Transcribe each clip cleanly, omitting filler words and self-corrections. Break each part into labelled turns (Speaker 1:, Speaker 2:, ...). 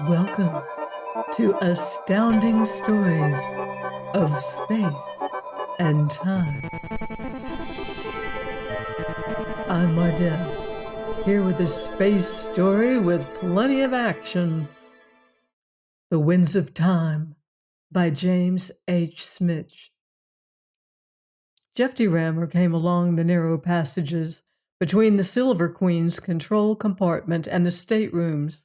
Speaker 1: Welcome to Astounding Stories of Space and Time. I'm Mardell, here with a space story with plenty of action. The Winds of Time by James H. Schmitz. Jeffy Rammer came along the narrow passages between the Silver Queen's control compartment and the staterooms,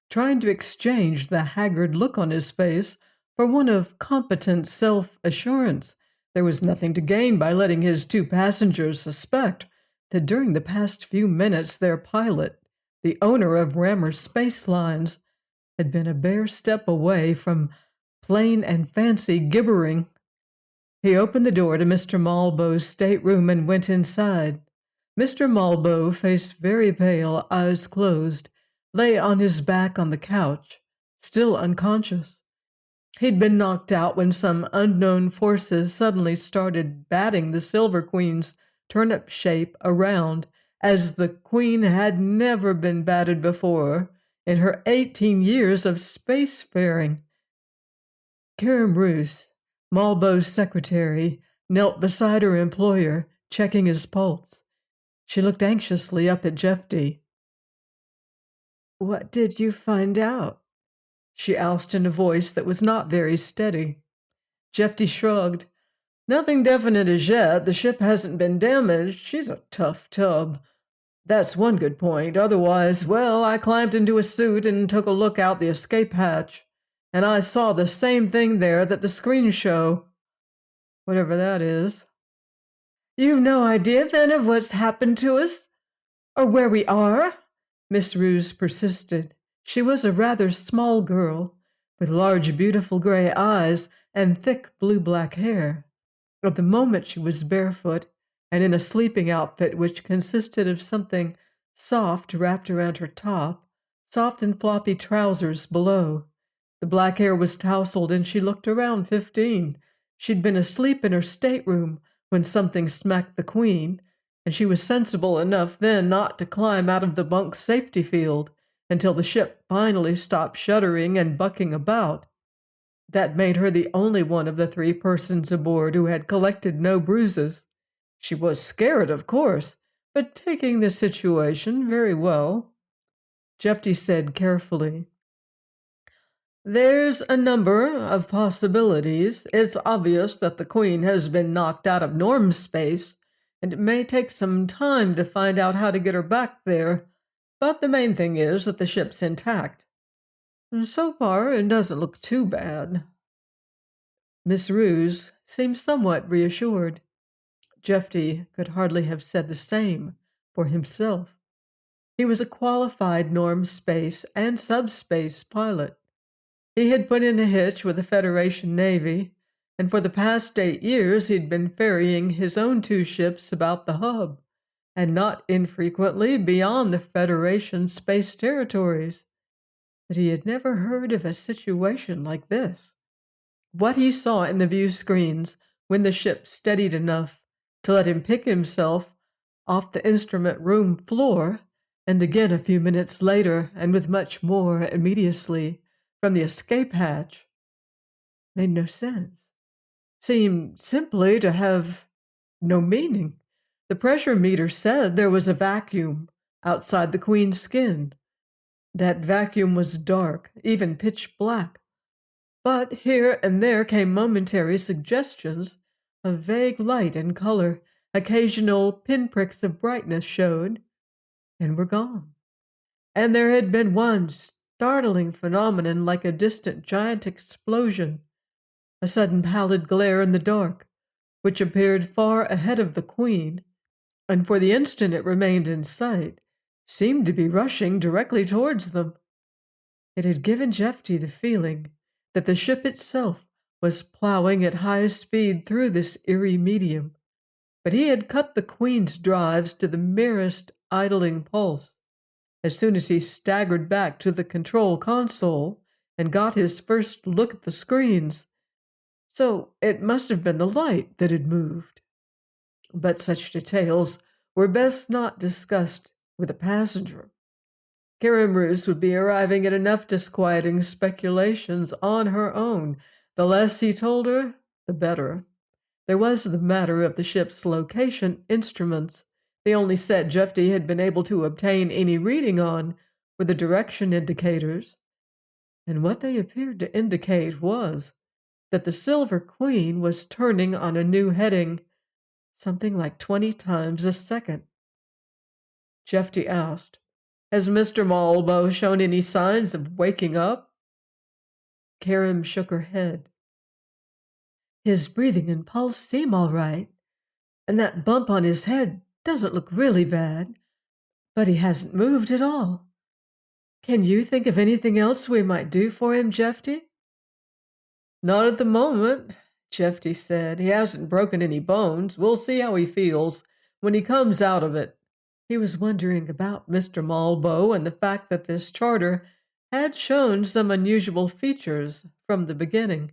Speaker 1: trying to exchange the haggard look on his face for one of competent self-assurance. There was nothing to gain by letting his two passengers suspect that during the past few minutes their pilot, the owner of Rammer Space Lines, had been a bare step away from plain and fancy gibbering. He opened the door to Mr. Malbow's stateroom and went inside. Mr. Malbow, face very pale, eyes closed, lay on his back on the couch, still unconscious. He'd been knocked out when some unknown forces suddenly started batting the Silver Queen's turnip shape around, as the Queen had never been batted before in her 18 years of spacefaring. Karen Roos, Malbow's secretary, knelt beside her employer, checking his pulse. She looked anxiously up at Jeffy. "What did you find out?" she asked in a voice that was not very steady. Jeffy shrugged. "Nothing definite as yet. The ship hasn't been damaged. She's a tough tub. That's one good point. Otherwise, well, I climbed into a suit and took a look out the escape hatch, and I saw the same thing there that the screens show. Whatever that is." "You've no idea, then, of what's happened to us? Or where we are?" Miss Roos persisted. She was a rather small girl, with large, beautiful gray eyes and thick blue-black hair. At the moment she was barefoot and in a sleeping outfit which consisted of something soft wrapped around her top, soft and floppy trousers below. The black hair was tousled and she looked around 15. She'd been asleep in her stateroom when something smacked the Queen, and she was sensible enough then not to climb out of the bunk's safety field until the ship finally stopped shuddering and bucking about. That made her the only one of the three persons aboard who had collected no bruises. She was scared, of course, but taking the situation very well. Jeffy said carefully, "There's a number of possibilities. It's obvious that the Queen has been knocked out of norm space, and it may take some time to find out how to get her back there. But the main thing is that the ship's intact. So far, it doesn't look too bad." Miss Roos seemed somewhat reassured. Jeffy could hardly have said the same for himself. He was a qualified norm space and subspace pilot. He had put in a hitch with the Federation Navy, and for the past 8 years he'd been ferrying his own two ships about the hub, and not infrequently beyond the Federation space territories. But he had never heard of a situation like this. What he saw in the view screens when the ship steadied enough to let him pick himself off the instrument room floor, and again a few minutes later, and with much more immediacy, from the escape hatch, made no sense. Seemed simply to have no meaning. The pressure meter said there was a vacuum outside the Queen's skin. That vacuum was dark, even pitch black. But here and there came momentary suggestions of vague light and color. Occasional pinpricks of brightness showed, and were gone. And there had been one startling phenomenon like a distant giant explosion, a sudden pallid glare in the dark, which appeared far ahead of the Queen, and for the instant it remained in sight, seemed to be rushing directly towards them. It had given Jeffy the feeling that the ship itself was plowing at high speed through this eerie medium, but he had cut the Queen's drives to the merest idling pulse. As soon as he staggered back to the control console and got his first look at the screens, so it must have been the light that had moved. But such details were best not discussed with a passenger. Karen Roos would be arriving at enough disquieting speculations on her own. The less he told her, the better. There was the matter of the ship's location instruments. The only set Jeffy had been able to obtain any reading on were the direction indicators, and what they appeared to indicate was that the Silver Queen was turning on a new heading, something like 20 times a second. Jeffy asked, "Has Mr. Marlborough shown any signs of waking up?" Karen shook her head. "His breathing and pulse seem all right, and that bump on his head doesn't look really bad, but he hasn't moved at all. Can you think of anything else we might do for him, Jeffy?" "Not at the moment," Jeffy said. "He hasn't broken any bones. We'll see how he feels when he comes out of it." He was wondering about Mr. Marlborough and the fact that this charter had shown some unusual features from the beginning.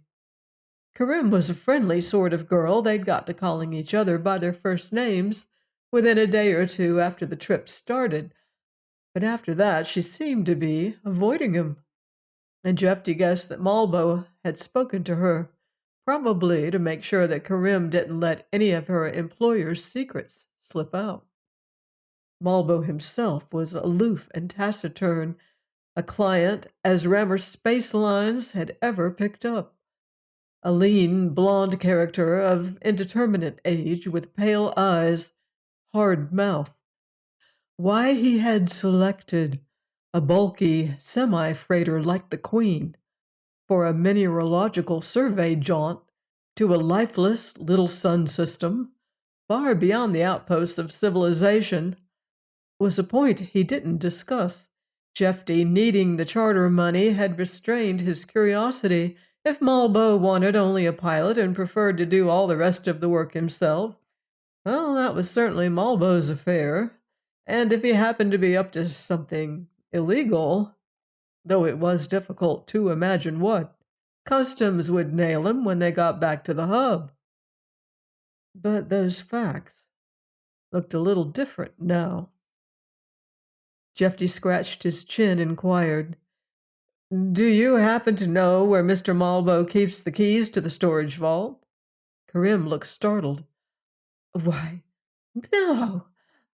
Speaker 1: Corinne was a friendly sort of girl. They'd got to calling each other by their first names within a day or two after the trip started, but after that she seemed to be avoiding him. And Jeffy guessed that Marlborough had spoken to her, probably to make sure that Corinne didn't let any of her employer's secrets slip out. Marlborough himself was aloof and taciturn, a client as Rammer Space Lines had ever picked up. A lean, blonde character of indeterminate age with pale eyes, hard mouth. Why he had selected a bulky semi-freighter like the Queen for a mineralogical survey jaunt to a lifeless little sun system, far beyond the outposts of civilization, was a point he didn't discuss. Jeffy, needing the charter money, had restrained his curiosity. If Marlborough wanted only a pilot and preferred to do all the rest of the work himself, well, that was certainly Marlborough's affair. And if he happened to be up to something illegal, though it was difficult to imagine what, customs would nail him when they got back to the hub. But those facts looked a little different now. Jeffy scratched his chin and inquired, "Do you happen to know where Mr. Marlborough keeps the keys to the storage vault?" Corinne looked startled. "Why, no.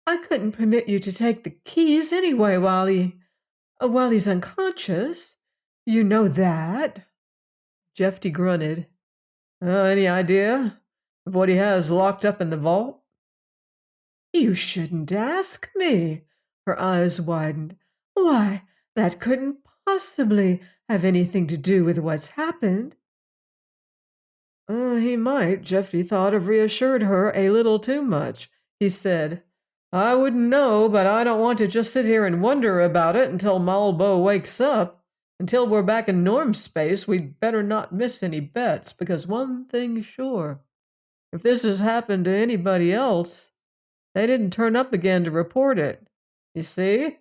Speaker 1: I couldn't permit you to take the keys anyway while he's unconscious. You know that." Jeffy grunted. "Any idea of what he has locked up in the vault?" "You shouldn't ask me." Her eyes widened. "Why, that couldn't possibly have anything to do with what's happened." He might, Jeffy thought, have reassured her a little too much. He said, "I wouldn't know, but I don't want to just sit here and wonder about it until Marlborough wakes up. Until we're back in norm space, we'd better not miss any bets, because one thing's sure. If this has happened to anybody else, they didn't turn up again to report it. You see?"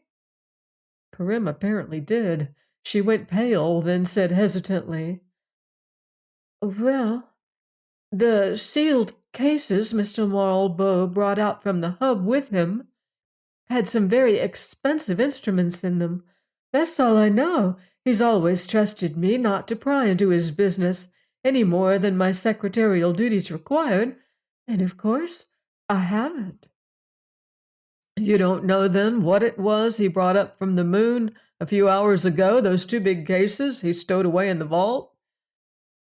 Speaker 1: Corinne apparently did. She went pale, then said hesitantly, "Well, the sealed cases Mr. Marlborough brought out from the hub with him had some very expensive instruments in them. That's all I know. He's always trusted me not to pry into his business any more than my secretarial duties required, and of course I haven't." "You don't know, then, what it was he brought up from the moon a few hours ago, those two big cases he stowed away in the vault?"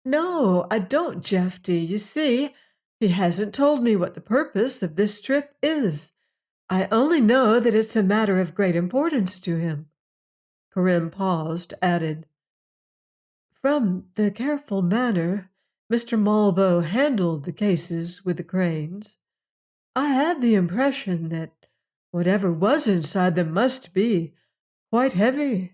Speaker 1: "No, I don't, Jeffy. You see, he hasn't told me what the purpose of this trip is. I only know that it's a matter of great importance to him." Corinne paused, added, "From the careful manner Mr. Marlborough handled the cases with the cranes, I had the impression that whatever was inside them must be quite heavy."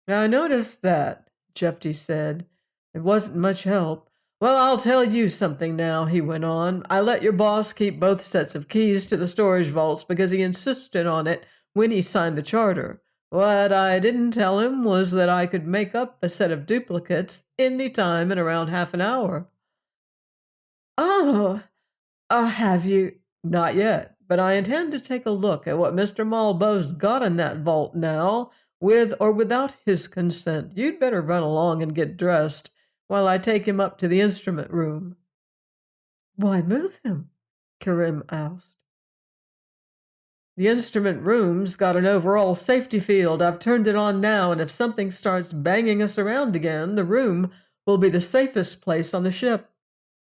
Speaker 1: "I noticed that," Jeffy said. "It wasn't much help. Well, I'll tell you something now," he went on. "I let your boss keep both sets of keys to the storage vaults because he insisted on it when he signed the charter. What I didn't tell him was that I could make up a set of duplicates any time in around half an hour." "Oh, have you?" "Not yet. but I intend to take a look at what Mr. Malbo's got in that vault now, with or without his consent. You'd better run along and get dressed while I take him up to the instrument room." "Why move him?" Karim asked. "The instrument room's got an overall safety field. I've turned it on now, and if something starts banging us around again, the room will be the safest place on the ship.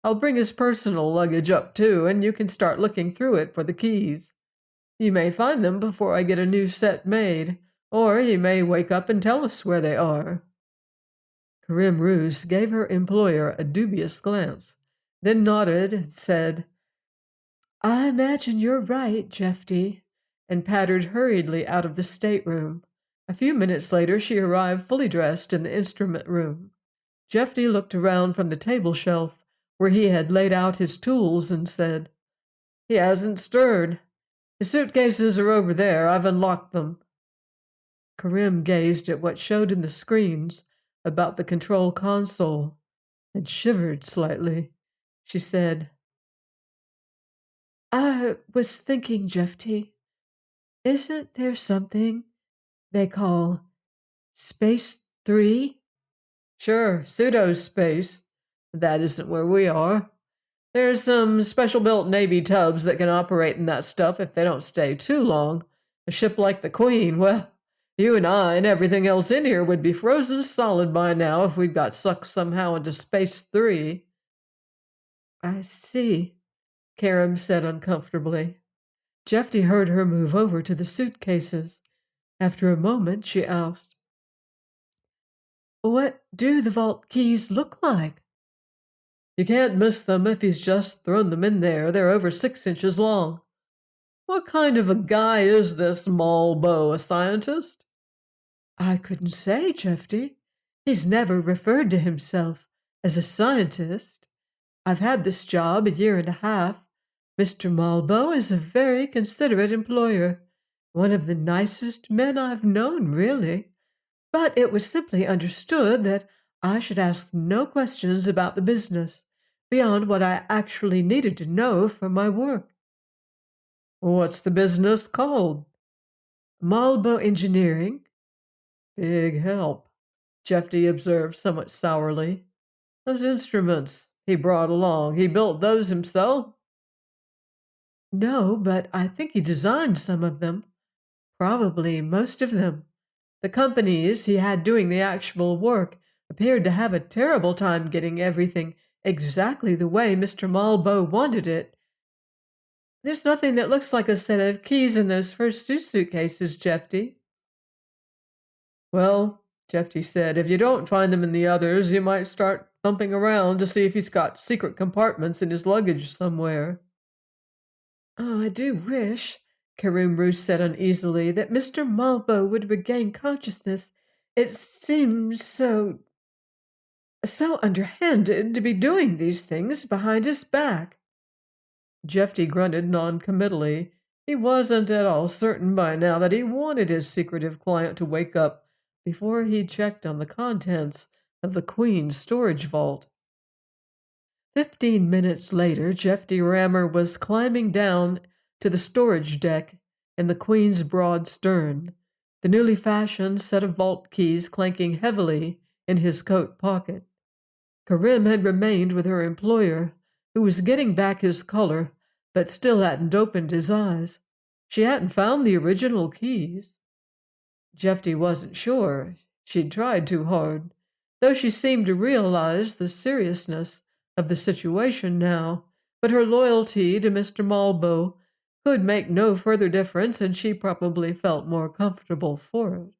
Speaker 1: I'll bring his personal luggage up too, and you can start looking through it for the keys. You may find them before I get a new set made, or he may wake up and tell us where they are." Karim Ruse gave her employer a dubious glance, then nodded and said, "I imagine you're right, Jeffy," and pattered hurriedly out of the stateroom. A few minutes later she arrived fully dressed in the instrument room. Jeffy looked around from the table shelf where he had laid out his tools and said, "He hasn't stirred. His suitcases are over there. I've unlocked them." Karim gazed at what showed in the screens about the control console and shivered slightly. She said, "I was thinking, Jeffy, isn't there something they call Space 3? "Sure, pseudo-space. That isn't where we are. There's some special-built Navy tubs that can operate in that stuff if they don't stay too long. A ship like the Queen, well, you and I and everything else in here would be frozen solid by now if we'd got sucked somehow into Space 3. "I see," Karim said uncomfortably. Jeffy heard her move over to the suitcases. After a moment, she asked, "What do the vault keys look like?" "You can't miss them if he's just thrown them in there. They're over 6 inches long." "What kind of a guy is this Malbo, a scientist?" "I couldn't say, Jeffy. He's never referred to himself as a scientist. I've had this job a year and a half. Mr. Malbo is a very considerate employer, one of the nicest men I've known, really. But it was simply understood that I should ask no questions about the business beyond what I actually needed to know for my work." "What's the business called?" "Malbo Engineering." "Big help," Jeffy observed somewhat sourly. "Those instruments he brought along, he built those himself?" "No, but I think he designed some of them. Probably most of them. The companies he had doing the actual work appeared to have a terrible time getting everything exactly the way Mr. Malbo wanted it. There's nothing that looks like a set of keys in those first two suitcases, Jeffy." "Well," Jeffy said, "if you don't find them in the others, you might start thumping around to see if he's got secret compartments in his luggage somewhere." "Oh, I do wish," Karim Ruse said uneasily, "that Mr. Malbo would regain consciousness. It seems so underhanded to be doing these things behind his back." Jeffy grunted noncommittally. He wasn't at all certain by now that he wanted his secretive client to wake up before he checked on the contents of the Queen's storage vault. 15 minutes later, Jeffy Rammer was climbing down to the storage deck in the Queen's broad stern, the newly fashioned set of vault keys clanking heavily in his coat pocket. Karim had remained with her employer, who was getting back his color, but still hadn't opened his eyes. She hadn't found the original keys. Jeffy wasn't sure. She'd tried too hard, though she seemed to realize the seriousness of the situation now, but her loyalty to Mr. Malbo could make no further difference, and she probably felt more comfortable for it.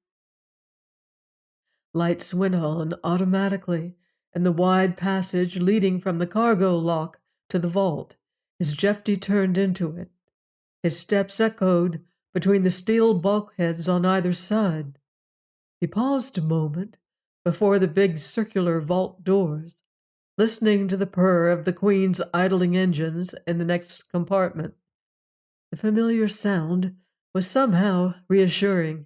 Speaker 1: Lights went on automatically in the wide passage leading from the cargo lock to the vault as Jeffy turned into it. His steps echoed between the steel bulkheads on either side. He paused a moment before the big circular vault doors, listening to the purr of the Queen's idling engines in the next compartment. The familiar sound was somehow reassuring.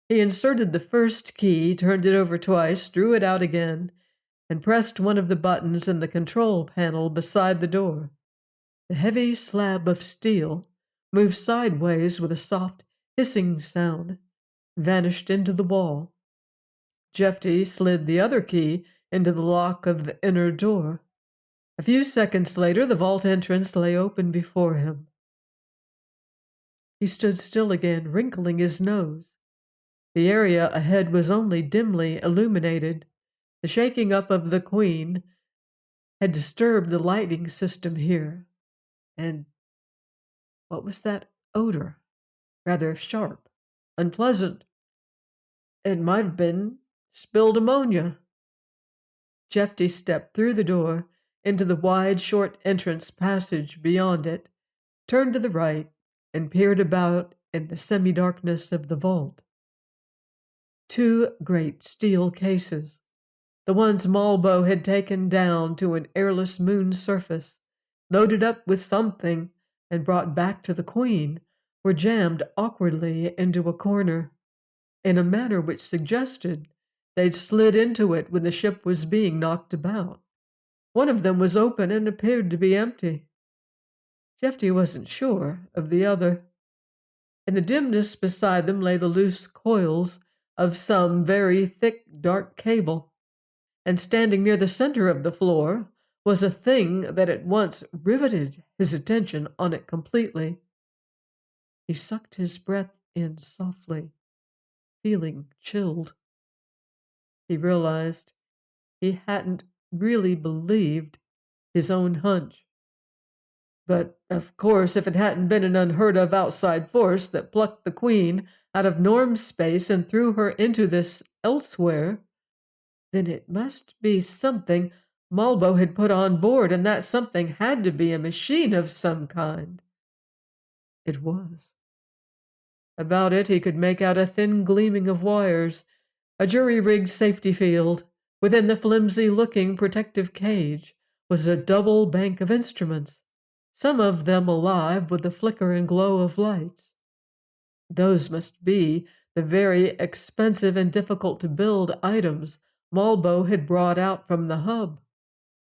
Speaker 1: He inserted the first key, turned it over twice, drew it out again, and pressed one of the buttons in the control panel beside the door. The heavy slab of steel moved sideways with a soft, hissing sound, vanished into the wall. Jeffy slid the other key into the lock of the inner door. A few seconds later, the vault entrance lay open before him. He stood still again, wrinkling his nose. The area ahead was only dimly illuminated. The shaking up of the Queen had disturbed the lighting system here. And what was that odor? Rather sharp, unpleasant. It might have been spilled ammonia. Jeffy stepped through the door into the wide, short entrance passage beyond it, turned to the right, and peered about in the semi-darkness of the vault. Two great steel cases, the ones Malbo had taken down to an airless moon surface, loaded up with something and brought back to the Queen, were jammed awkwardly into a corner, in a manner which suggested they'd slid into it when the ship was being knocked about. One of them was open and appeared to be empty. Jeffy wasn't sure of the other. In the dimness beside them lay the loose coils of some very thick, dark cable, and standing near the center of the floor was a thing that at once riveted his attention on it completely. He sucked his breath in softly, feeling chilled. He realized he hadn't really believed his own hunch. But, of course, if it hadn't been an unheard-of outside force that plucked the Queen out of Norm's space and threw her into this elsewhere, then it must be something Malbo had put on board, and that something had to be a machine of some kind. It was. About it he could make out a thin gleaming of wires, a jury-rigged safety field. Within the flimsy-looking protective cage was a double bank of instruments, some of them alive with the flicker and glow of lights. Those must be the very expensive and difficult-to-build items Malbo had brought out from the hub.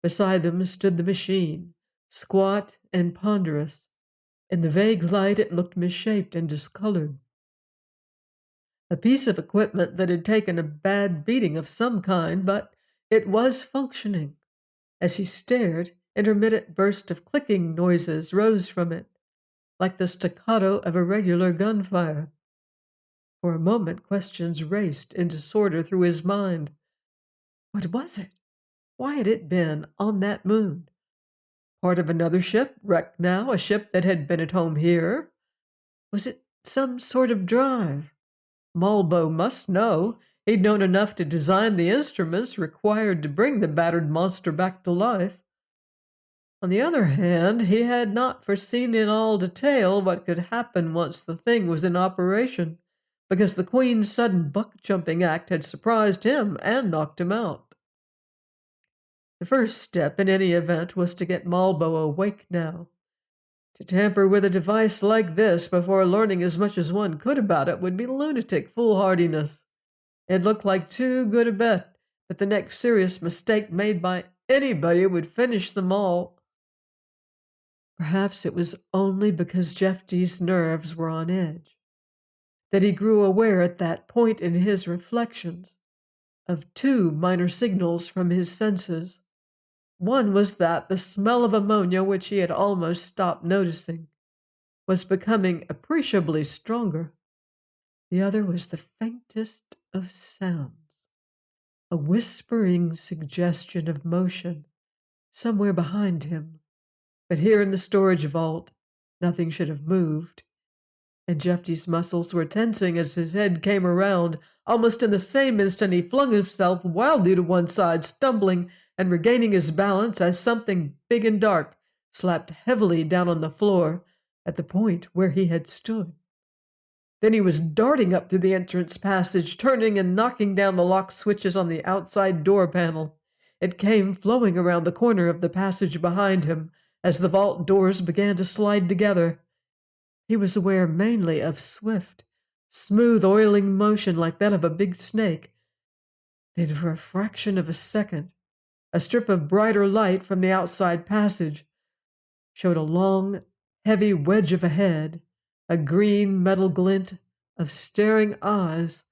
Speaker 1: Beside them stood the machine, squat and ponderous. In the vague light it looked misshaped and discolored. A piece of equipment that had taken a bad beating of some kind, but it was functioning. As he stared, intermittent bursts of clicking noises rose from it, like the staccato of irregular gunfire. For a moment, questions raced in disorder through his mind. What was it? Why had it been on that moon? Part of another ship, wrecked now, a ship that had been at home here? Was it some sort of drive? Malbo must know. He'd known enough to design the instruments required to bring the battered monster back to life. On the other hand, he had not foreseen in all detail what could happen once the thing was in operation, because the Queen's sudden buck-jumping act had surprised him and knocked him out. The first step in any event was to get Malbo awake now. To tamper with a device like this before learning as much as one could about it would be lunatic foolhardiness. It looked like too good a bet that the next serious mistake made by anybody would finish them all. Perhaps it was only because Jeffy's nerves were on edge that he grew aware at that point in his reflections of two minor signals from his senses. One was that the smell of ammonia, which he had almost stopped noticing, was becoming appreciably stronger. The other was the faintest of sounds, a whispering suggestion of motion somewhere behind him. But here in the storage vault, nothing should have moved, and Jeffy's muscles were tensing as his head came around. Almost in the same instant he flung himself wildly to one side, stumbling and regaining his balance as something big and dark slapped heavily down on the floor at the point where he had stood. Then he was darting up through the entrance passage, turning and knocking down the lock switches on the outside door panel. It came flowing around the corner of the passage behind him as the vault doors began to slide together. He was aware mainly of swift, smooth oiling motion like that of a big snake. Then for a fraction of a second, a strip of brighter light from the outside passage showed a long, heavy wedge of a head a green metal glint of staring eyes.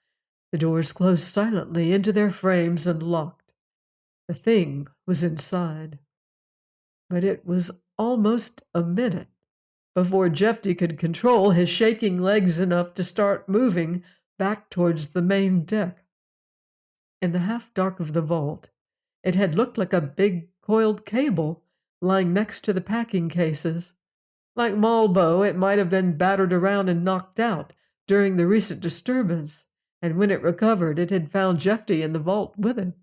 Speaker 1: The doors closed silently into their frames and locked. The thing was inside. But it was almost a minute before Jeffy could control his shaking legs enough to start moving back towards the main deck. In the half-dark of the vault, it had looked like a big coiled cable lying next to the packing cases. Like Malbo, it might have been battered around and knocked out during the recent disturbance, and when it recovered, it had found Jeffy in the vault with it.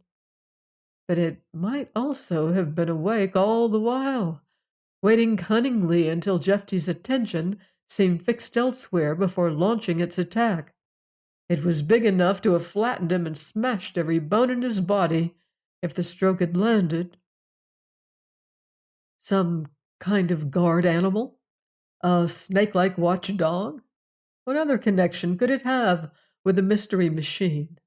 Speaker 1: But it might also have been awake all the while, waiting cunningly until Jeffy's attention seemed fixed elsewhere before launching its attack. It was big enough to have flattened him and smashed every bone in his body if the stroke had landed. Some kind of guard animal? A snake-like watchdog? What other connection could it have with the mystery machine?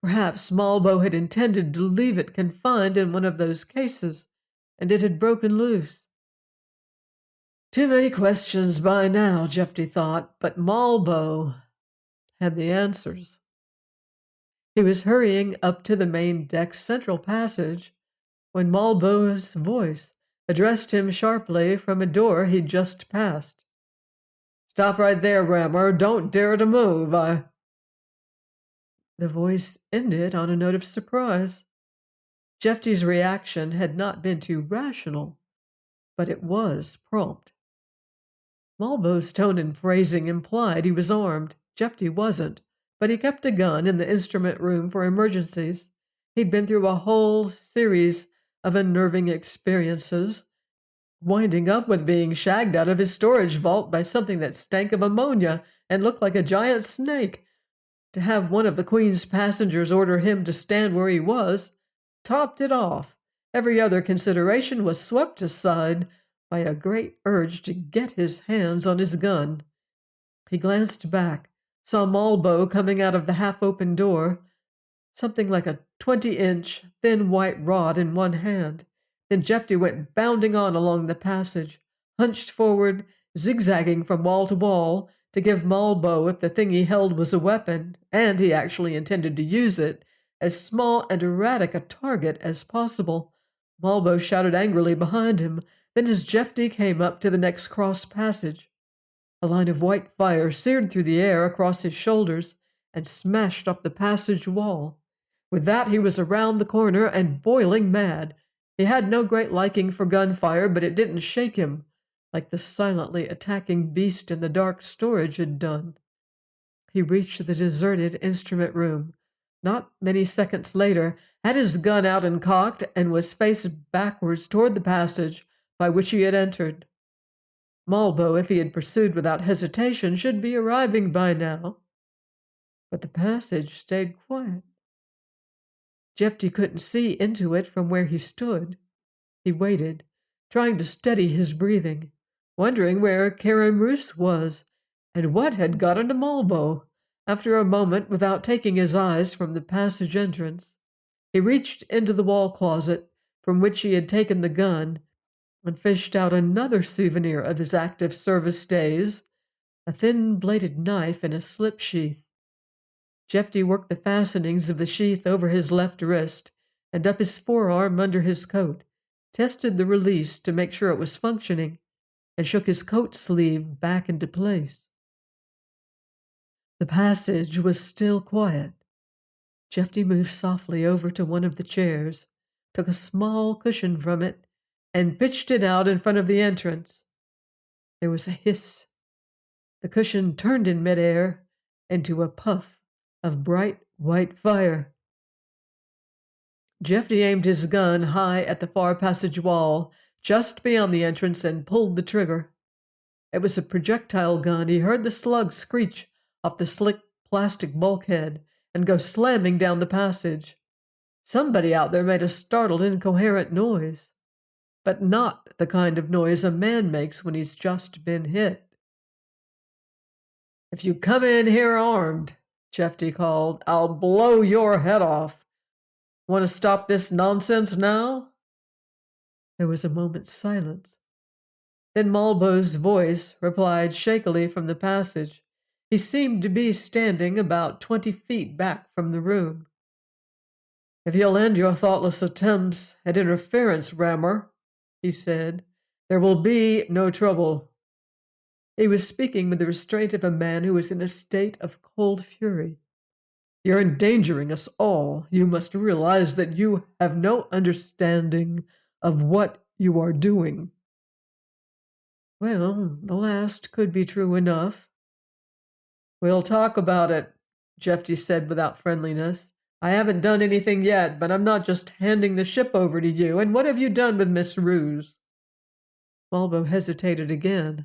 Speaker 1: Perhaps Malbo had intended to leave it confined in one of those cases, and it had broken loose. Too many questions by now, Jeffy thought, but Malbo had the answers. He was hurrying up to the main deck's central passage when Malbo's voice addressed him sharply from a door he'd just passed. "Stop right there, Rammer. Don't dare to move. The voice ended on a note of surprise. Jeffy's reaction had not been too rational, but it was prompt. Malbo's tone and phrasing implied he was armed. Jeffy wasn't, but he kept a gun in the instrument room for emergencies. He'd been through a whole series of unnerving experiences, winding up with being shagged out of his storage vault by something that stank of ammonia and looked like a giant snake. To have one of the Queen's passengers order him to stand where he was topped it off. Every other consideration was swept aside by a great urge to get his hands on his gun. He glanced back, saw Malbo coming out of the half-open door, something like a 20-inch thin white rod in one hand. Then Jeffy went bounding on along the passage, hunched forward, zigzagging from wall to wall, to give Malbo, if the thing he held was a weapon, and he actually intended to use it, as small and erratic a target as possible. Malbo shouted angrily behind him. Then as Jeffy came up to the next cross passage, a line of white fire seared through the air across his shoulders and smashed up the passage wall. With that, he was around the corner and boiling mad. He had no great liking for gunfire, but it didn't shake him, like the silently attacking beast in the dark storage had done. He reached the deserted instrument room. Not many seconds later, had his gun out and cocked, and was faced backwards toward the passage by which he had entered. Malbo, if he had pursued without hesitation, should be arriving by now. But the passage stayed quiet. Jeffy couldn't see into it from where he stood. He waited, trying to steady his breathing, wondering where Karim Roos was, and what had got into Malbo. After a moment, without taking his eyes from the passage entrance, he reached into the wall closet from which he had taken the gun and fished out another souvenir of his active service days, a thin-bladed knife in a slip sheath. Jeffy worked the fastenings of the sheath over his left wrist and up his forearm under his coat, tested the release to make sure it was functioning, and shook his coat sleeve back into place. The passage was still quiet. Jeffy moved softly over to one of the chairs, took a small cushion from it, and pitched it out in front of the entrance. There was a hiss. The cushion turned in midair into a puff of bright white fire. Jeffy aimed his gun high at the far passage wall, just beyond the entrance, and pulled the trigger. It was a projectile gun. He heard the slug screech off the slick plastic bulkhead and go slamming down the passage. Somebody out there made a startled, incoherent noise, but not the kind of noise a man makes when he's just been hit. "If you come in here armed," Jeffy called, "I'll blow your head off. Want to stop this nonsense now?" There was a moment's silence. Then Malbo's voice replied shakily from the passage. He seemed to be standing about 20 feet back from the room. "If you'll end your thoughtless attempts at interference, Rammer," he said, "there will be no trouble." He was speaking with the restraint of a man who is in a state of cold fury. "You're endangering us all. You must realize that you have no understanding of what you are doing." Well, the last could be true enough. "We'll talk about it," Jeffy said without friendliness. "I haven't done anything yet, but I'm not just handing the ship over to you. And what have you done with Miss Ruse?" Malbo hesitated again.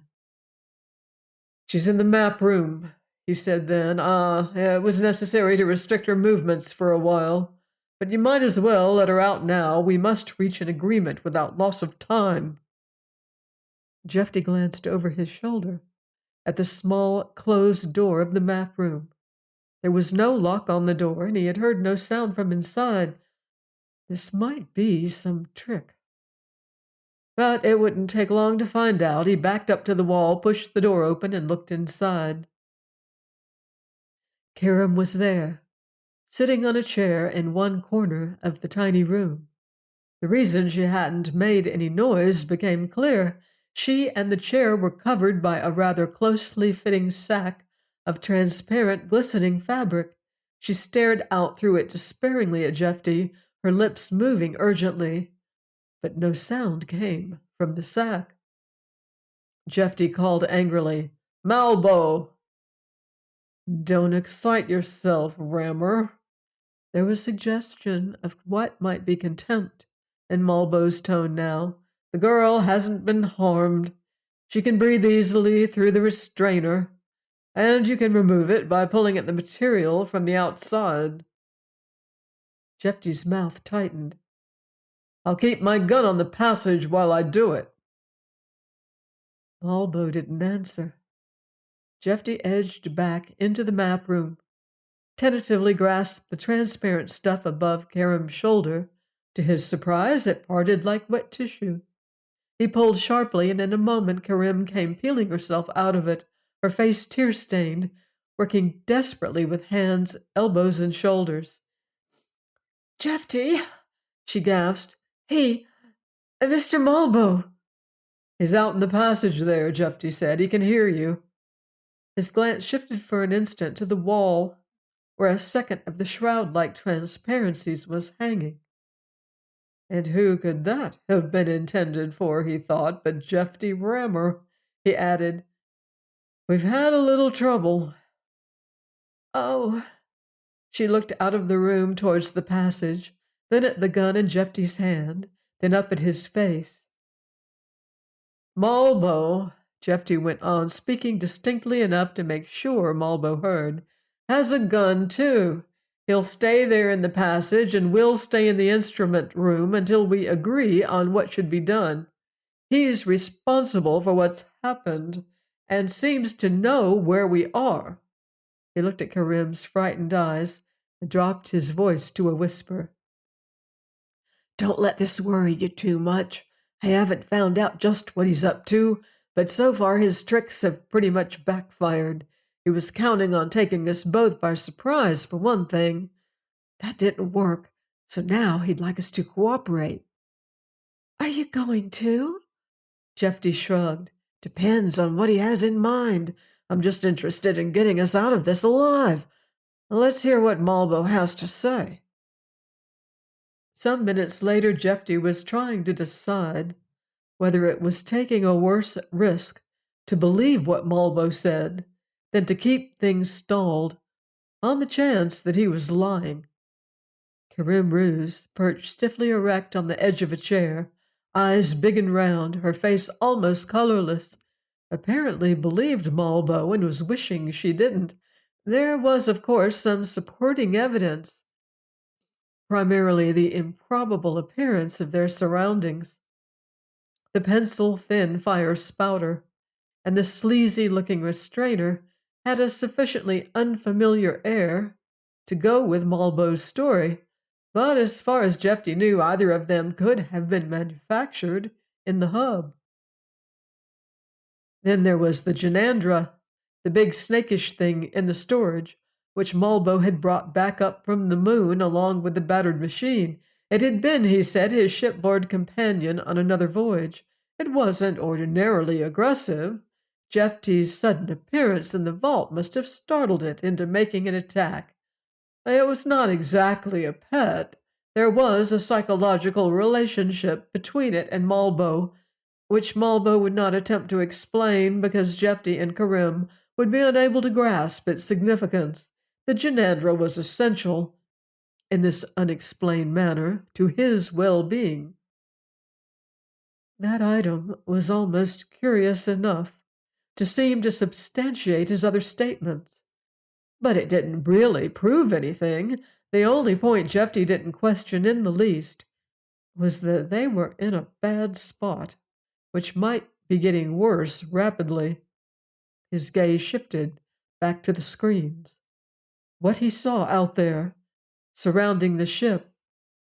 Speaker 1: "She's in the map room," he said then. It was necessary to restrict her movements for a while. But you might as well let her out now. We must reach an agreement without loss of time." Jeffy glanced over his shoulder at the small, closed door of the map room. There was no lock on the door, and he had heard no sound from inside. This might be some trick. But it wouldn't take long to find out. He backed up to the wall, pushed the door open, and looked inside. Karam was there, sitting on a chair in one corner of the tiny room. The reason she hadn't made any noise became clear. She and the chair were covered by a rather closely fitting sack of transparent, glistening fabric. She stared out through it despairingly at Jeffy, her lips moving urgently. But no sound came from the sack. Jeffy called angrily, "Malbo!" "Don't excite yourself, Rammer." There was suggestion of what might be contempt in Malbo's tone now. "The girl hasn't been harmed. She can breathe easily through the restrainer, and you can remove it by pulling at the material from the outside." Jeffy's mouth tightened. "I'll keep my gun on the passage while I do it." Malbo didn't answer. Jeffy edged back into the map room, tentatively grasped the transparent stuff above Karam's shoulder. To his surprise, it parted like wet tissue. He pulled sharply, and in a moment Karam came peeling herself out of it, her face tear-stained, working desperately with hands, elbows, and shoulders. "Jeffy," she gasped. Mr. Malbo." "He's out in the passage there," Jeffy said. "He can hear you." His glance shifted for an instant to the wall, where a second of the shroud-like transparencies was hanging. And who could that have been intended for, he thought, but Jeffy Rammer. He added, "We've had a little trouble." "Oh." She looked out of the room towards the passage, then at the gun in Jeffy's hand, then up at his face. "Malbo," Jeffy went on, speaking distinctly enough to make sure Malbo heard, "has a gun, too. He'll stay there in the passage, and we'll stay in the instrument room until we agree on what should be done. He's responsible for what's happened, and seems to know where we are." He looked at Karim's frightened eyes and dropped his voice to a whisper. "Don't let this worry you too much. I haven't found out just what he's up to, but so far his tricks have pretty much backfired. He was counting on taking us both by surprise, for one thing. That didn't work, so now he'd like us to cooperate." "Are you going to?" Jeffy shrugged. "Depends on what he has in mind. I'm just interested in getting us out of this alive. Let's hear what Malbo has to say." Some minutes later, Jeffy was trying to decide whether it was taking a worse risk to believe what Malbo said than to keep things stalled on the chance that he was lying. Karim Ruse, perched stiffly erect on the edge of a chair, eyes big and round, her face almost colorless, apparently believed Malbo and was wishing she didn't. There was, of course, some supporting evidence, primarily the improbable appearance of their surroundings. The pencil-thin fire spouter and the sleazy-looking restrainer had a sufficiently unfamiliar air to go with Malbo's story, but as far as Jeffy knew, either of them could have been manufactured in the hub. Then there was the Janandra, the big snakish thing in the storage, which Malbo had brought back up from the moon along with the battered machine. It had been, he said, his shipboard companion on another voyage. It wasn't ordinarily aggressive. Jeffty's sudden appearance in the vault must have startled it into making an attack. It was not exactly a pet. There was a psychological relationship between it and Malbo, which Malbo would not attempt to explain because Jefty and Karim would be unable to grasp its significance. The Janandra was essential, in this unexplained manner, to his well-being. That item was almost curious enough to seem to substantiate his other statements. But it didn't really prove anything. The only point Jefty didn't question in the least was that they were in a bad spot, which might be getting worse rapidly. His gaze shifted back to the screens. What he saw out there, surrounding the ship,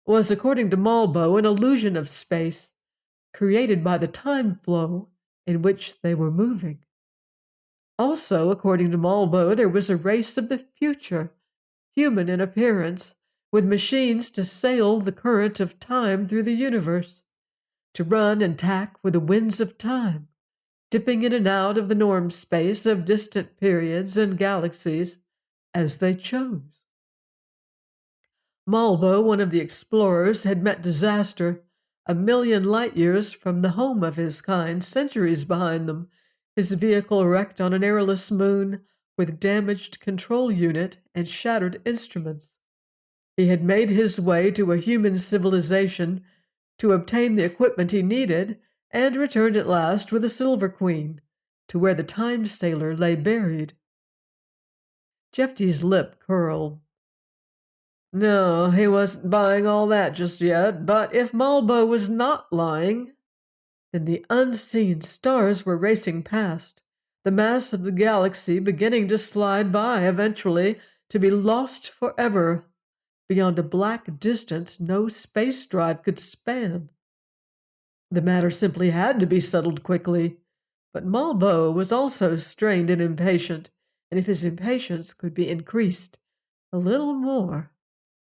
Speaker 1: was, according to Malbo, an illusion of space created by the time flow in which they were moving. Also, according to Malbo, there was a race of the future, human in appearance, with machines to sail the current of time through the universe, to run and tack with the winds of time, dipping in and out of the norm space of distant periods and galaxies as they chose. Malbo, one of the explorers, had met disaster 1,000,000 light years from the home of his kind, centuries behind them, his vehicle wrecked on an airless moon with damaged control unit and shattered instruments. He had made his way to a human civilization to obtain the equipment he needed and returned at last with a Silver Queen to where the Time Sailor lay buried. Jefty's lip curled. No, he wasn't buying all that just yet, but if Malbo was not lying, then the unseen stars were racing past, the mass of the galaxy beginning to slide by eventually to be lost forever beyond a black distance no space drive could span. The matter simply had to be settled quickly, but Malbo was also strained and impatient, and if his impatience could be increased a little more,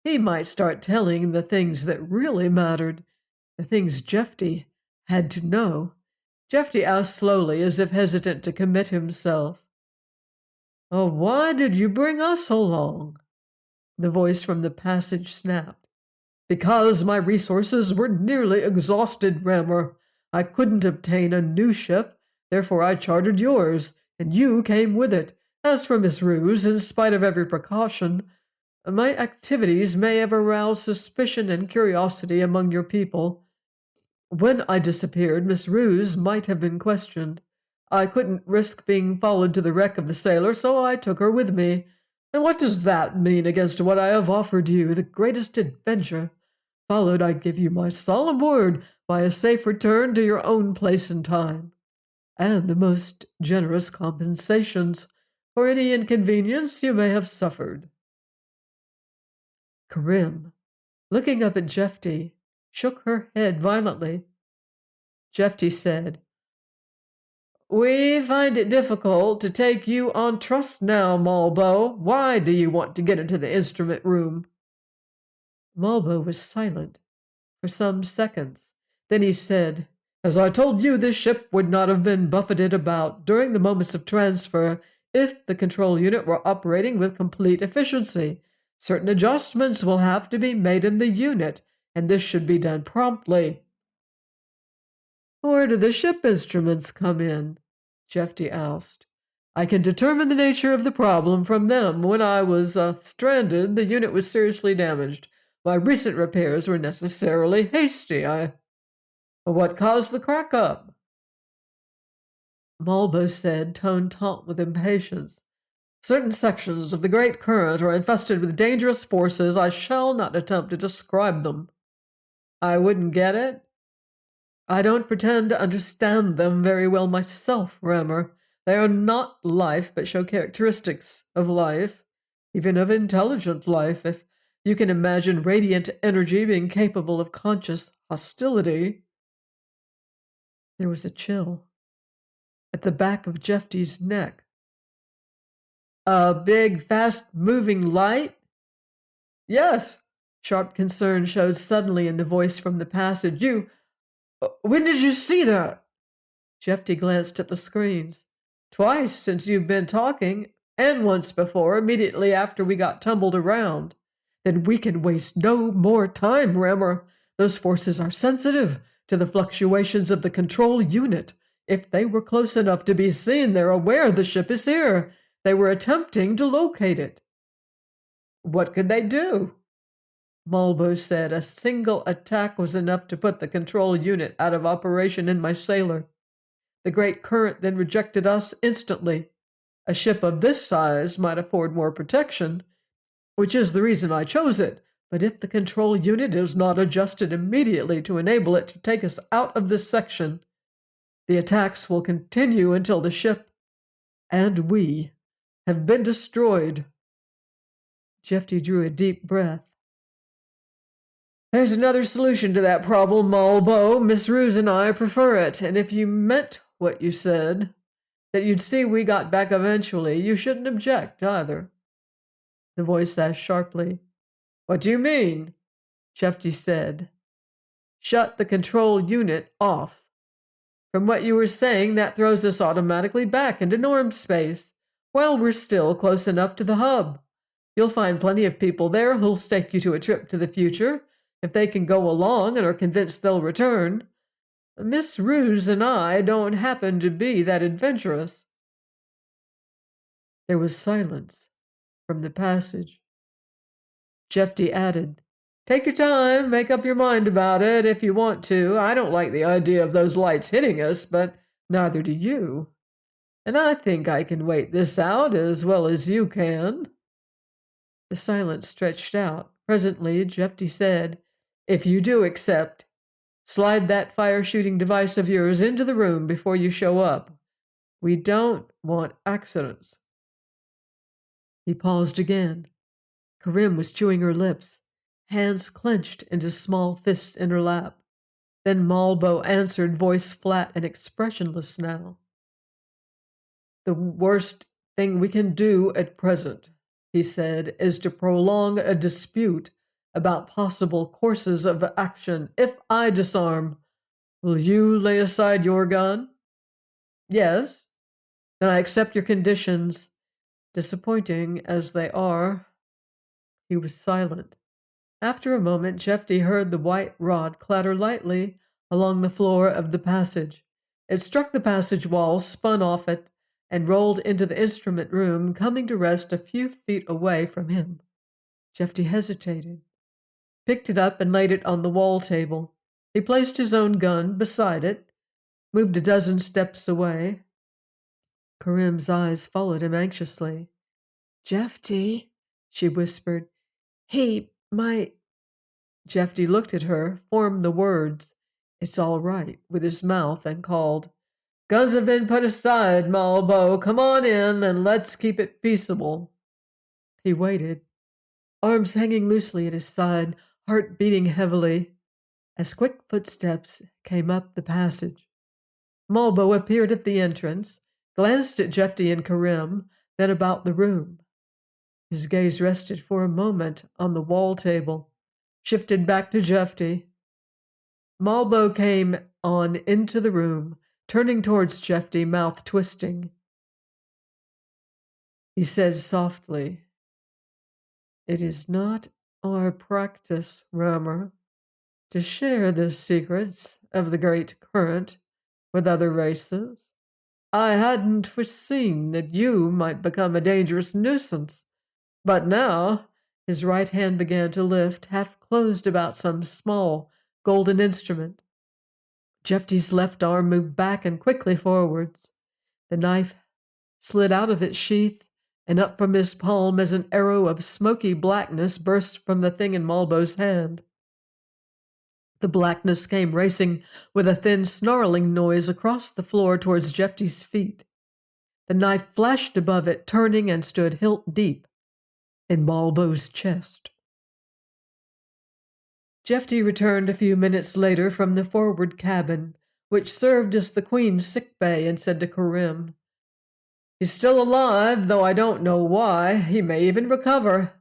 Speaker 1: he might start telling the things that really mattered, the things Jefty had to know. Jefty asked slowly, as if hesitant to commit himself. "Oh, why did you bring us along?" The voice from the passage snapped. "Because my resources were nearly exhausted, Rammer. I couldn't obtain a new ship, therefore I chartered yours, and you came with it. As for Miss Ruse, in spite of every precaution, my activities may have aroused suspicion and curiosity among your people. When I disappeared, Miss Ruse might have been questioned. I couldn't risk being followed to the wreck of the sailor, so I took her with me. And what does that mean against what I have offered you, the greatest adventure, followed, I give you my solemn word, by a safe return to your own place and time, and the most generous compensations for any inconvenience you may have suffered?" Karim, looking up at Jefty, shook her head violently. Jefty said, "We find it difficult to take you on trust now, Malbo. Why do you want to get into the instrument room?" Malbo was silent for some seconds. Then he said, "As I told you, this ship would not have been buffeted about during the moments of transfer if the control unit were operating with complete efficiency. Certain adjustments will have to be made in the unit, and this should be done promptly." "Where do the ship instruments come in?" Jefty asked. "I can determine the nature of the problem from them. When I was stranded, the unit was seriously damaged. My recent repairs were necessarily hasty. What caused the crack-up?" Malbo said, tone taut with impatience, "Certain sections of the great current are infested with dangerous forces. I shall not attempt to describe them." "I wouldn't get it." "I don't pretend to understand them very well myself, Rammer. They are not life, but show characteristics of life, even of intelligent life, if you can imagine radiant energy being capable of conscious hostility." There was a chill. at the back of Jeffy's neck. A big, fast-moving light? Yes, sharp concern showed suddenly in the voice from the passage. When did you see that? Jeffy glanced at the screens. Twice since you've been talking, and once before, immediately after we got tumbled around. Then we can waste no more time, Remmer. Those forces are sensitive to the fluctuations of the control unit. If they were close enough to be seen, they're aware the ship is here. They were attempting to locate it. What could they do? Malbo said a single attack was enough to put the control unit out of operation in my sailor. The great current then rejected us instantly. A ship of this size might afford more protection, which is the reason I chose it. But if the control unit is not adjusted immediately to enable it to take us out of this section, the attacks will continue until the ship and we have been destroyed. Jeffy drew a deep breath. There's another solution to that problem, Malbo. Miss Ruse and I prefer it, and if you meant what you said, that you'd see we got back eventually, you shouldn't object either. The voice asked sharply. What do you mean? Jeffy said. Shut the control unit off. From what you were saying, that throws us automatically back into norm space, while we're still close enough to the hub. You'll find plenty of people there who'll stake you to a trip to the future, if they can go along and are convinced they'll return. Miss Ruse and I don't happen to be that adventurous. There was silence from the passage. Jeffy added, Take your time, make up your mind about it if you want to. I don't like the idea of those lights hitting us, but neither do you. And I think I can wait this out as well as you can. The silence stretched out. Presently, Jeffy said, If you do accept, slide that fire-shooting device of yours into the room before you show up. We don't want accidents. He paused again. Karim was chewing her lips, hands clenched into small fists in her lap. Then Malbo answered, voice flat and expressionless now. The worst thing we can do at present, he said, is to prolong a dispute about possible courses of action. If I disarm, will you lay aside your gun? Yes. Then I accept your conditions, disappointing as they are. He was silent. After a moment, Jeffy heard the white rod clatter lightly along the floor of the passage. It struck the passage wall, spun off it, and rolled into the instrument room, coming to rest a few feet away from him. Jeffy hesitated, picked it up and laid it on the wall table. He placed his own gun beside it, moved a dozen steps away. Karim's eyes followed him anxiously. Jeffy, she whispered, he might. Jeffy looked at her, formed the words, It's all right, with his mouth, and called, Guns have been put aside, Malbo. Come on in and let's keep it peaceable. He waited, arms hanging loosely at his side, heart beating heavily, as quick footsteps came up the passage. Malbo appeared at the entrance, glanced at Jeffy and Karim, then about the room. His gaze rested for a moment on the wall table, shifted back to Jeffy. Malbo came on into the room, turning towards Jeffy, mouth twisting. He said softly, It is not our practice, Rammer, to share the secrets of the great current with other races. I hadn't foreseen that you might become a dangerous nuisance. But now, his right hand began to lift, half closed about some small golden instrument. Jeffy's left arm moved back and quickly forwards. The knife slid out of its sheath and up from his palm as an arrow of smoky blackness burst from the thing in Malbo's hand. The blackness came racing with a thin snarling noise across the floor towards Jeffy's feet. The knife flashed above it, turning, and stood hilt deep in Malbo's chest. Jeffy returned a few minutes later from the forward cabin which served as the Queen's sick bay, and said to Karim, "He's still alive, though I don't know why. He may even recover.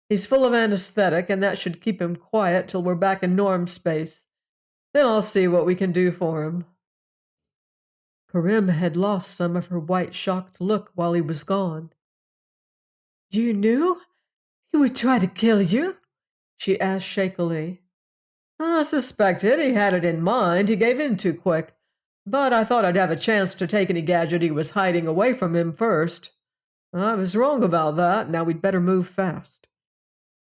Speaker 1: He's full of anesthetic, and that should keep him quiet till we're back in norm space. Then I'll see what we can do for him." Karim had lost some of her white, shocked look while he was gone. "You knew he would try to kill you?" she asked shakily. "I suspected he had it in mind. He gave in too quick. But I thought I'd have a chance to take any gadget he was hiding away from him first. I was wrong about that. Now we'd better move fast."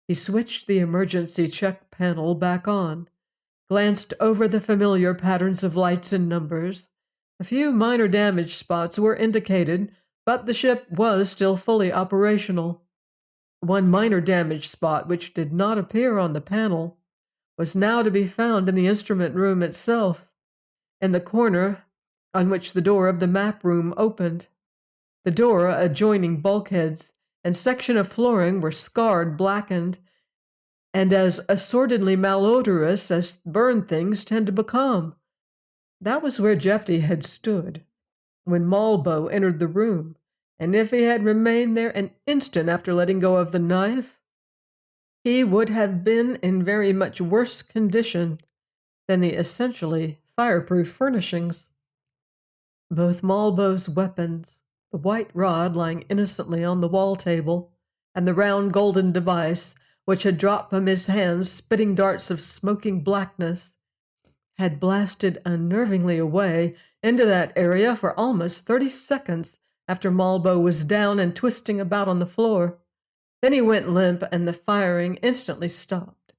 Speaker 1: He switched the emergency check panel back on, glanced over the familiar patterns of lights and numbers. A few minor damage spots were indicated, but the ship was still fully operational. One minor damage spot, which did not appear on the panel, was now to be found in the instrument room itself, in the corner on which the door of the map room opened. The door, adjoining bulkheads, and section of flooring were scarred, blackened, and as assortedly malodorous as burned things tend to become. That was where Jeffy had stood when Malbo entered the room, and if he had remained there an instant after letting go of the knife, he would have been in very much worse condition than the essentially fireproof furnishings. Both Malbo's weapons, the white rod lying innocently on the wall table, and the round golden device, which had dropped from his hands spitting darts of smoking blackness, had blasted unnervingly away into that area for almost 30 seconds after Malbo was down and twisting about on the floor. Then he went limp, and the firing instantly stopped.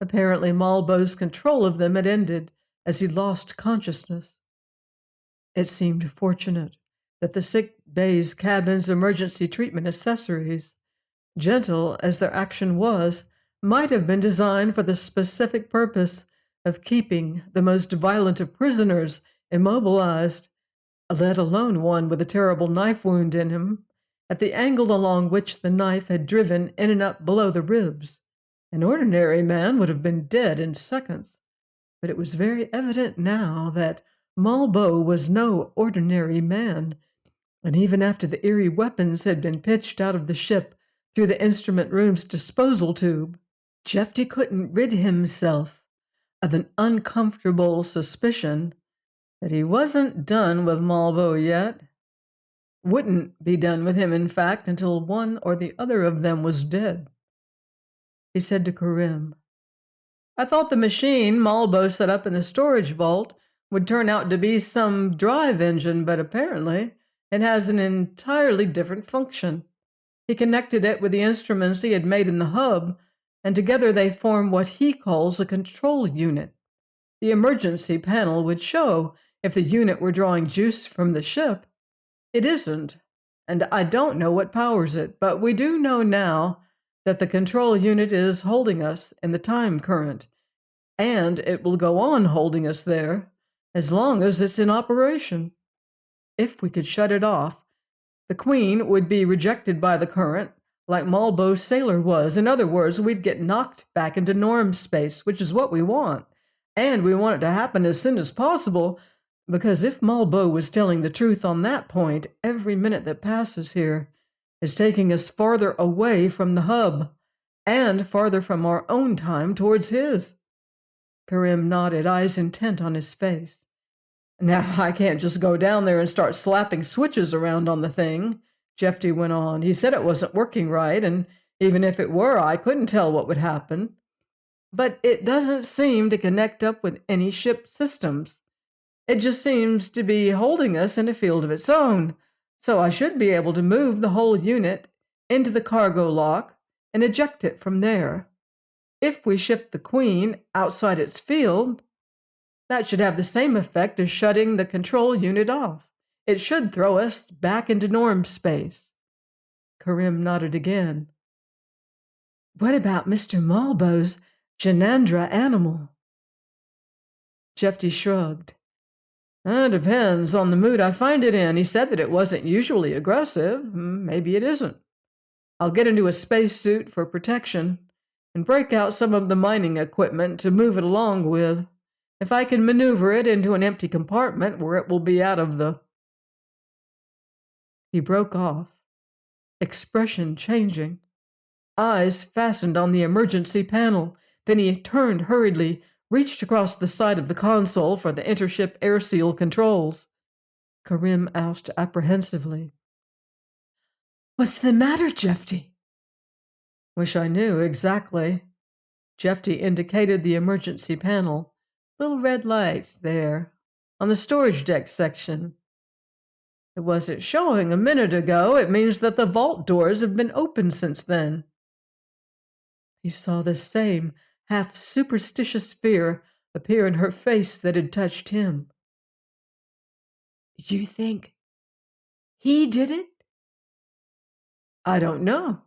Speaker 1: Apparently Malbo's control of them had ended as he lost consciousness. It seemed fortunate that the sick bay's cabin's emergency treatment accessories, gentle as their action was, might have been designed for the specific purpose of keeping the most violent of prisoners immobilized, let alone one with a terrible knife wound in him, at the angle along which the knife had driven in and up below the ribs. An ordinary man would have been dead in seconds, but it was very evident now that Malbo was no ordinary man, and even after the eerie weapons had been pitched out of the ship through the instrument room's disposal tube, Jeffy couldn't rid himself of an uncomfortable suspicion that he wasn't done with Malbo yet. Wouldn't be done with him, in fact, until one or the other of them was dead. He said to Karim, "I thought the machine Malbo set up in the storage vault would turn out to be some drive engine, but apparently it has an entirely different function." He connected it with the instruments he had made in the hub, and together they form what he calls a control unit. The emergency panel would show if the unit were drawing juice from the ship. It isn't, and I don't know what powers it, but we do know now that the control unit is holding us in the time current, and it will go on holding us there as long as it's in operation. If we could shut it off, the Queen would be rejected by the current, like Malbo's sailor was. In other words, we'd get knocked back into norm space, which is what we want. And we want it to happen as soon as possible, because if Malbo was telling the truth on that point, every minute that passes here is taking us farther away from the hub, and farther from our own time towards his. Karim nodded, eyes intent on his face. "Now, I can't just go down there and start slapping switches around on the thing," Jeffy went on. "He said it wasn't working right, and even if it were, I couldn't tell what would happen. But it doesn't seem to connect up with any ship systems. It just seems to be holding us in a field of its own, so I should be able to move the whole unit into the cargo lock and eject it from there. If we ship the Queen outside its field, that should have the same effect as shutting the control unit off. It should throw us back into norm space." Karim nodded again. "What about Mr. Malbo's Janandra animal?" Jeffy shrugged. "Depends on the mood I find it in. He said that it wasn't usually aggressive. Maybe it isn't. I'll get into a spacesuit for protection and break out some of the mining equipment to move it along with. If I can maneuver it into an empty compartment where it will be out of the. He broke off, expression changing, eyes fastened on the emergency panel. Then he turned hurriedly, reached across the side of the console for the intership air seal controls. Karim asked apprehensively, "What's the matter, Jeffy?" "Wish I knew exactly." Jeffy indicated the emergency panel. Little red lights there, on the storage deck section. "It wasn't showing a minute ago. It means that the vault doors have been open since then." He saw the same half-superstitious fear appear in her face that had touched him. "You think he did it?" "I don't know."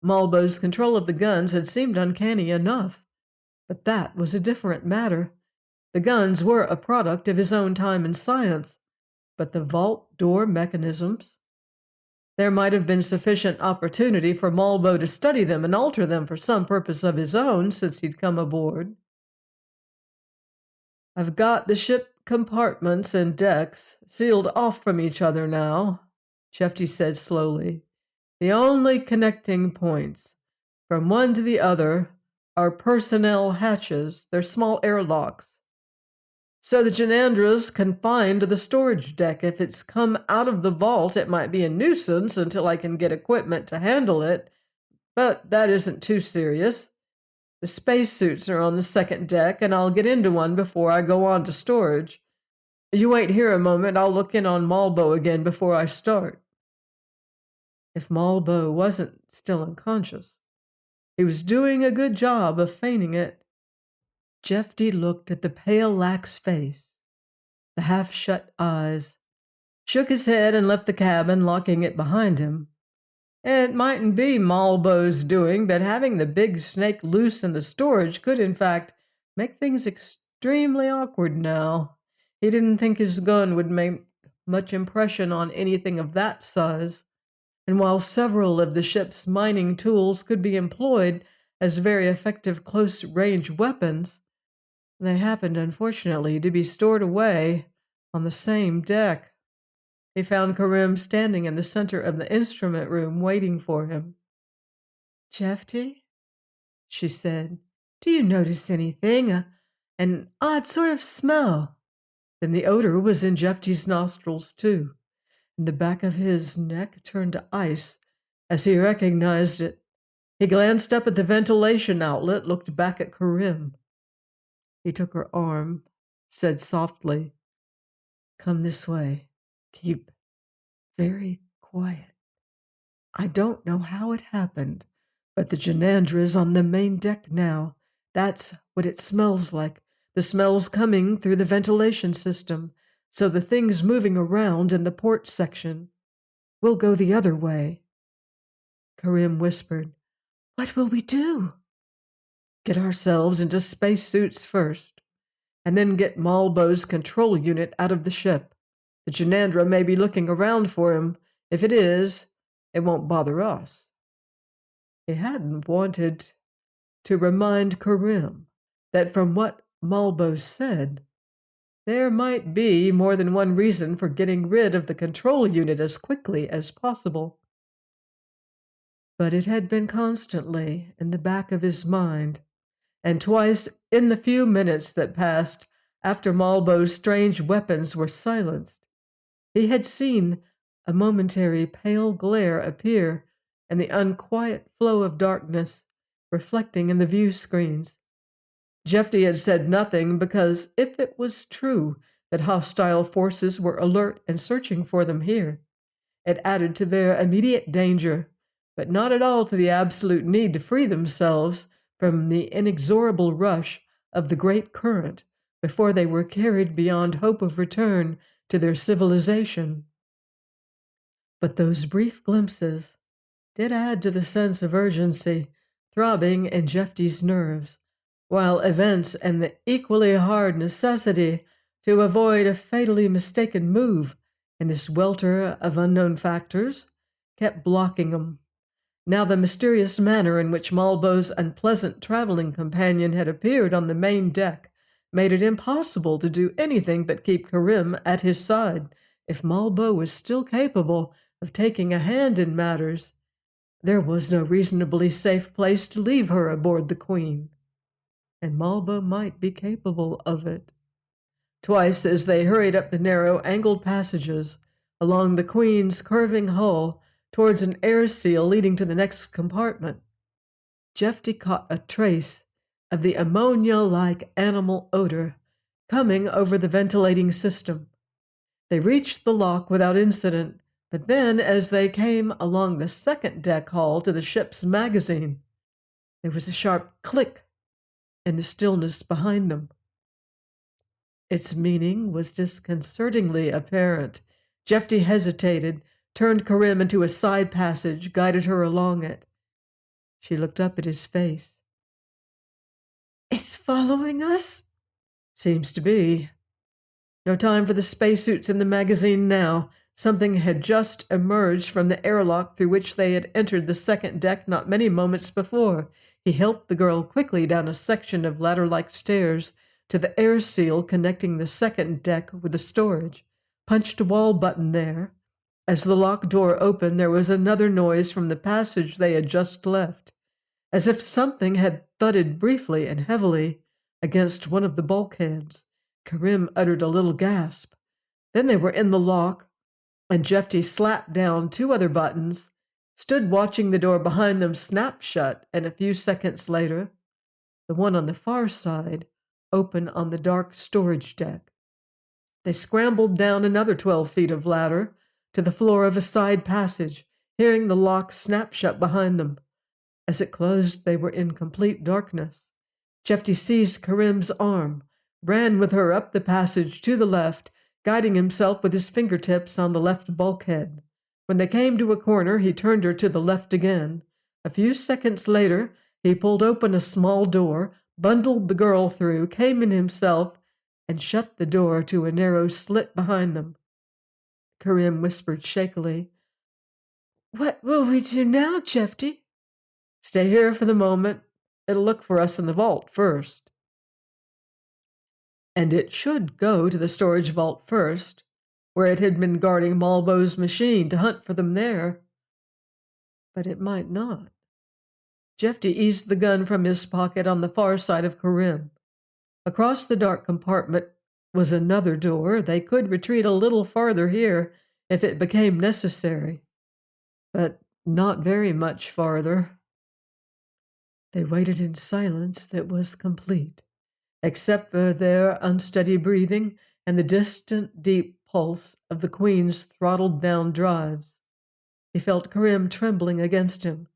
Speaker 1: Malbo's control of the guns had seemed uncanny enough, but that was a different matter. The guns were a product of his own time and science, but the vault door mechanisms? There might have been sufficient opportunity for Malbo to study them and alter them for some purpose of his own since he'd come aboard. "I've got the ship compartments and decks sealed off from each other now," Shefty said slowly. "The only connecting points from one to the other are personnel hatches. They're small airlocks. So the Janandra's confined to the storage deck. If it's come out of the vault, it might be a nuisance until I can get equipment to handle it, but that isn't too serious. The spacesuits are on the second deck, and I'll get into one before I go on to storage. You wait here a moment. I'll look in on Malbo again before I start." If Malbo wasn't still unconscious, he was doing a good job of feigning it. Jeffy looked at the pale, lax face, the half-shut eyes, shook his head and left the cabin, locking it behind him. It mightn't be Malbo's doing, but having the big snake loose in the storage could, in fact, make things extremely awkward now. He didn't think his gun would make much impression on anything of that size, and while several of the ship's mining tools could be employed as very effective close-range weapons, they happened, unfortunately, to be stored away on the same deck. He found Karim standing in the center of the instrument room waiting for him. "Jeffy," she said, "do you notice anything? An odd sort of smell?" Then the odor was in Jeffy's nostrils, too, and the back of his neck turned to ice as he recognized it. He glanced up at the ventilation outlet, looked back at Karim. He took her arm, said softly, "Come this way. Keep very quiet. I don't know how it happened, but the Janandra is on the main deck now. That's what it smells like. The smell's coming through the ventilation system, so the thing's moving around in the port section. We'll go the other way." Karim whispered, "What will we do?" "Get ourselves into spacesuits first, and then get Malbo's control unit out of the ship. The Janandra may be looking around for him. If it is, it won't bother us." He hadn't wanted to remind Karim that from what Malbo said, there might be more than one reason for getting rid of the control unit as quickly as possible. But it had been constantly in the back of his mind, and twice in the few minutes that passed after Malbo's strange weapons were silenced, he had seen a momentary pale glare appear in the unquiet flow of darkness, reflecting in the view screens. Jeffy had said nothing because if it was true that hostile forces were alert and searching for them here, it added to their immediate danger, but not at all to the absolute need to free themselves from the inexorable rush of the great current before they were carried beyond hope of return to their civilization. But those brief glimpses did add to the sense of urgency throbbing in Jeffy's nerves, while events and the equally hard necessity to avoid a fatally mistaken move in this welter of unknown factors kept blocking them. Now the mysterious manner in which Malbo's unpleasant traveling companion had appeared on the main deck made it impossible to do anything but keep Karim at his side if Malbo was still capable of taking a hand in matters. There was no reasonably safe place to leave her aboard the Queen, and Malbo might be capable of it. Twice, as they hurried up the narrow, angled passages along the Queen's curving hull towards an air seal leading to the next compartment, Jeffy caught a trace of the ammonia-like animal odor coming over the ventilating system. They reached the lock without incident, but then, as they came along the second deck hall to the ship's magazine, there was a sharp click in the stillness behind them. Its meaning was disconcertingly apparent. Jeffy hesitated, turned Karim into a side passage, guided her along it. She looked up at his face. "It's following us?" "Seems to be." No time for the spacesuits in the magazine now. Something had just emerged from the airlock through which they had entered the second deck not many moments before. He helped the girl quickly down a section of ladder-like stairs to the air seal connecting the second deck with the storage, punched a wall button there. As the lock door opened, there was another noise from the passage they had just left, as if something had thudded briefly and heavily against one of the bulkheads. Karim uttered a little gasp. Then they were in the lock, and Jeffy slapped down 2 other buttons, stood watching the door behind them snap shut, and a few seconds later, the one on the far side open on the dark storage deck. They scrambled down another 12 feet of ladder to the floor of a side passage, hearing the lock snap shut behind them. As it closed, they were in complete darkness. Jeffy seized Karim's arm, ran with her up the passage to the left, guiding himself with his fingertips on the left bulkhead. When they came to a corner, he turned her to the left again. A few seconds later, he pulled open a small door, bundled the girl through, came in himself, and shut the door to a narrow slit behind them. Karim whispered shakily, "What will we do now, Jeffy?" "Stay here for the moment. It'll look for us in the vault first." And it should go to the storage vault first, where it had been guarding Malbo's machine, to hunt for them there. But it might not. Jeffy eased the gun from his pocket on the far side of Karim. Across the dark compartment was another door. They could retreat a little farther here if it became necessary, but not very much farther. They waited in silence that was complete, except for their unsteady breathing and the distant, deep pulse of the Queen's throttled-down drives. He felt Karim trembling against him.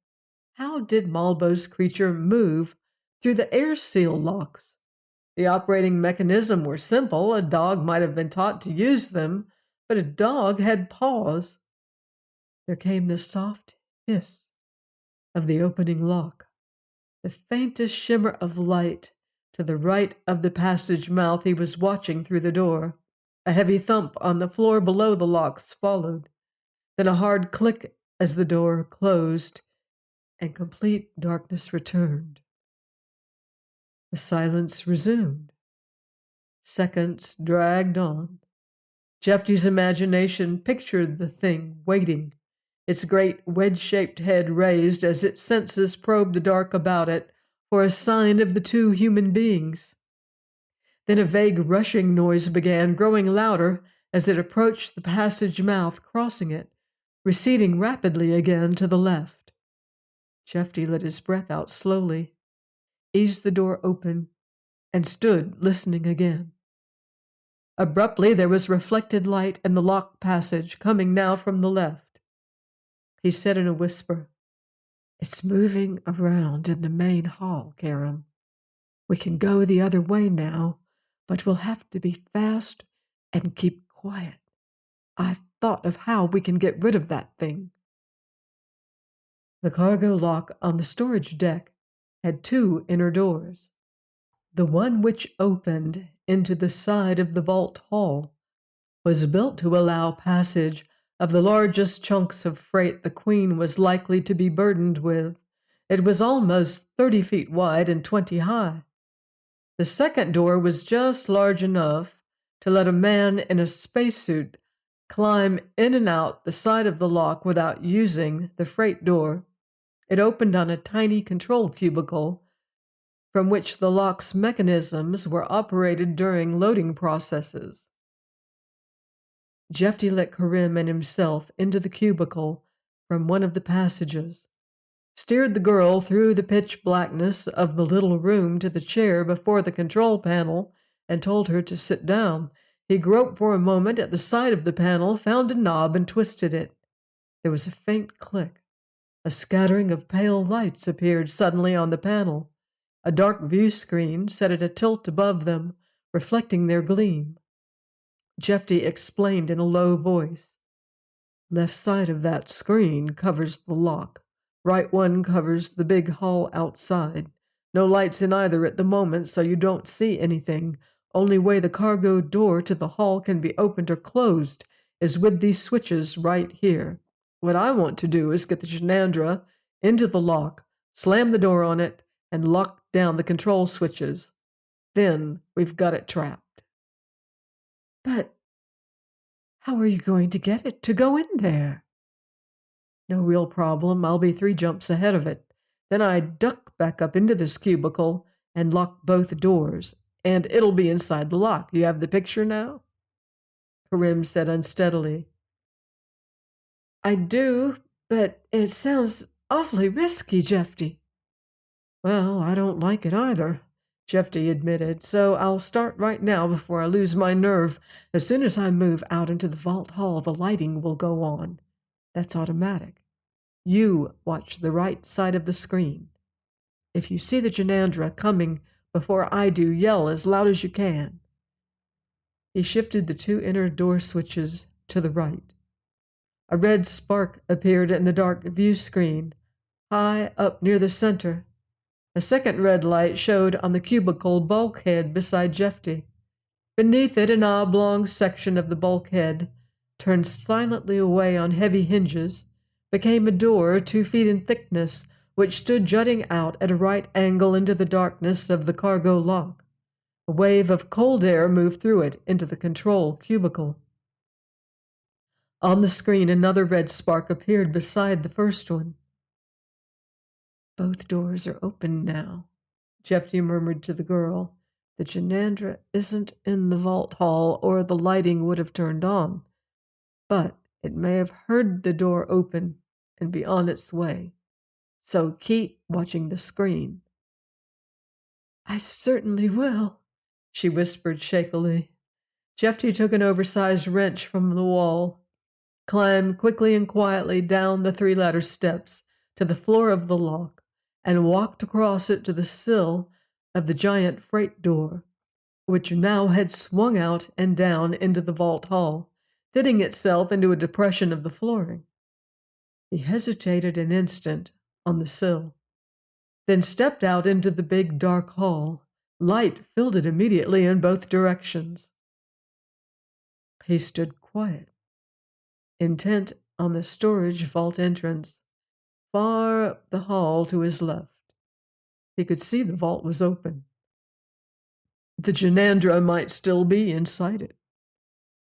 Speaker 1: How did Malbo's creature move through the air seal locks? The operating mechanism were simple. A dog might have been taught to use them, but a dog had paws. There came the soft hiss of the opening lock, the faintest shimmer of light to the right of the passage mouth he was watching through the door. A heavy thump on the floor below the locks followed, then a hard click as the door closed, and complete darkness returned. The silence resumed. Seconds dragged on. Jeffy's imagination pictured the thing waiting, its great wedge-shaped head raised as its senses probed the dark about it for a sign of the 2 human beings. Then a vague rushing noise began, growing louder as it approached the passage mouth, crossing it, receding rapidly again to the left. Jeffy let his breath out slowly, eased the door open, and stood listening again. Abruptly, there was reflected light in the locked passage, coming now from the left. He said in a whisper, "It's moving around in the main hall, Karim. We can go the other way now, but we'll have to be fast and keep quiet. I've thought of how we can get rid of that thing." The cargo lock on the storage deck had 2 inner doors. The one which opened into the side of the vault hall was built to allow passage of the largest chunks of freight the Queen was likely to be burdened with. It was almost 30 feet wide and 20 high. The second door was just large enough to let a man in a spacesuit climb in and out the side of the lock without using the freight door. It opened on a tiny control cubicle from which the lock's mechanisms were operated during loading processes. Jeffy let Karim and himself into the cubicle from one of the passages, steered the girl through the pitch blackness of the little room to the chair before the control panel, and told her to sit down. He groped for a moment at the side of the panel, found a knob, and twisted it. There was a faint click. A scattering of pale lights appeared suddenly on the panel. A dark view screen set at a tilt above them, reflecting their gleam. Jeffy explained in a low voice. Left side of that screen covers the lock. Right one covers the big hall outside. No lights in either at the moment, so you don't see anything. Only way the cargo door to the hall can be opened or closed is with these switches right here. What I want to do is get the Shenandra into the lock, slam the door on it, and lock down the control switches. Then we've got it trapped. But how are you going to get it to go in there? No real problem. I'll be 3 jumps ahead of it. Then I duck back up into this cubicle and lock both doors, and it'll be inside the lock. You have the picture now? Karim said unsteadily. I do, but it sounds awfully risky, Jeffy. Well, I don't like it either, Jeffy admitted, so I'll start right now before I lose my nerve. As soon as I move out into the vault hall, the lighting will go on. That's automatic. You watch the right side of the screen. If you see the Shenandra coming before I do, yell as loud as you can. He shifted the 2 inner door switches to the right. A red spark appeared in the dark view screen, high up near the center. A second red light showed on the cubicle bulkhead beside Jeffy. Beneath it, an oblong section of the bulkhead turned silently away on heavy hinges, became a door 2 feet in thickness, which stood jutting out at a right angle into the darkness of the cargo lock. A wave of cold air moved through it into the control cubicle. On the screen, another red spark appeared beside the first one. Both doors are open now, Jeffy murmured to the girl. The Shenandra isn't in the vault hall, or the lighting would have turned on. But it may have heard the door open and be on its way. So keep watching the screen. I certainly will, she whispered shakily. Jeffy took an oversized wrench from the wall, climbed quickly and quietly down the 3 ladder steps to the floor of the lock, and walked across it to the sill of the giant freight door, which now had swung out and down into the vault hall, fitting itself into a depression of the flooring. He hesitated an instant on the sill, then stepped out into the big dark hall. Light filled it immediately in both directions. He stood quiet, intent on the storage vault entrance, far up the hall to his left. He could see the vault was open. The Shenandra might still be inside it.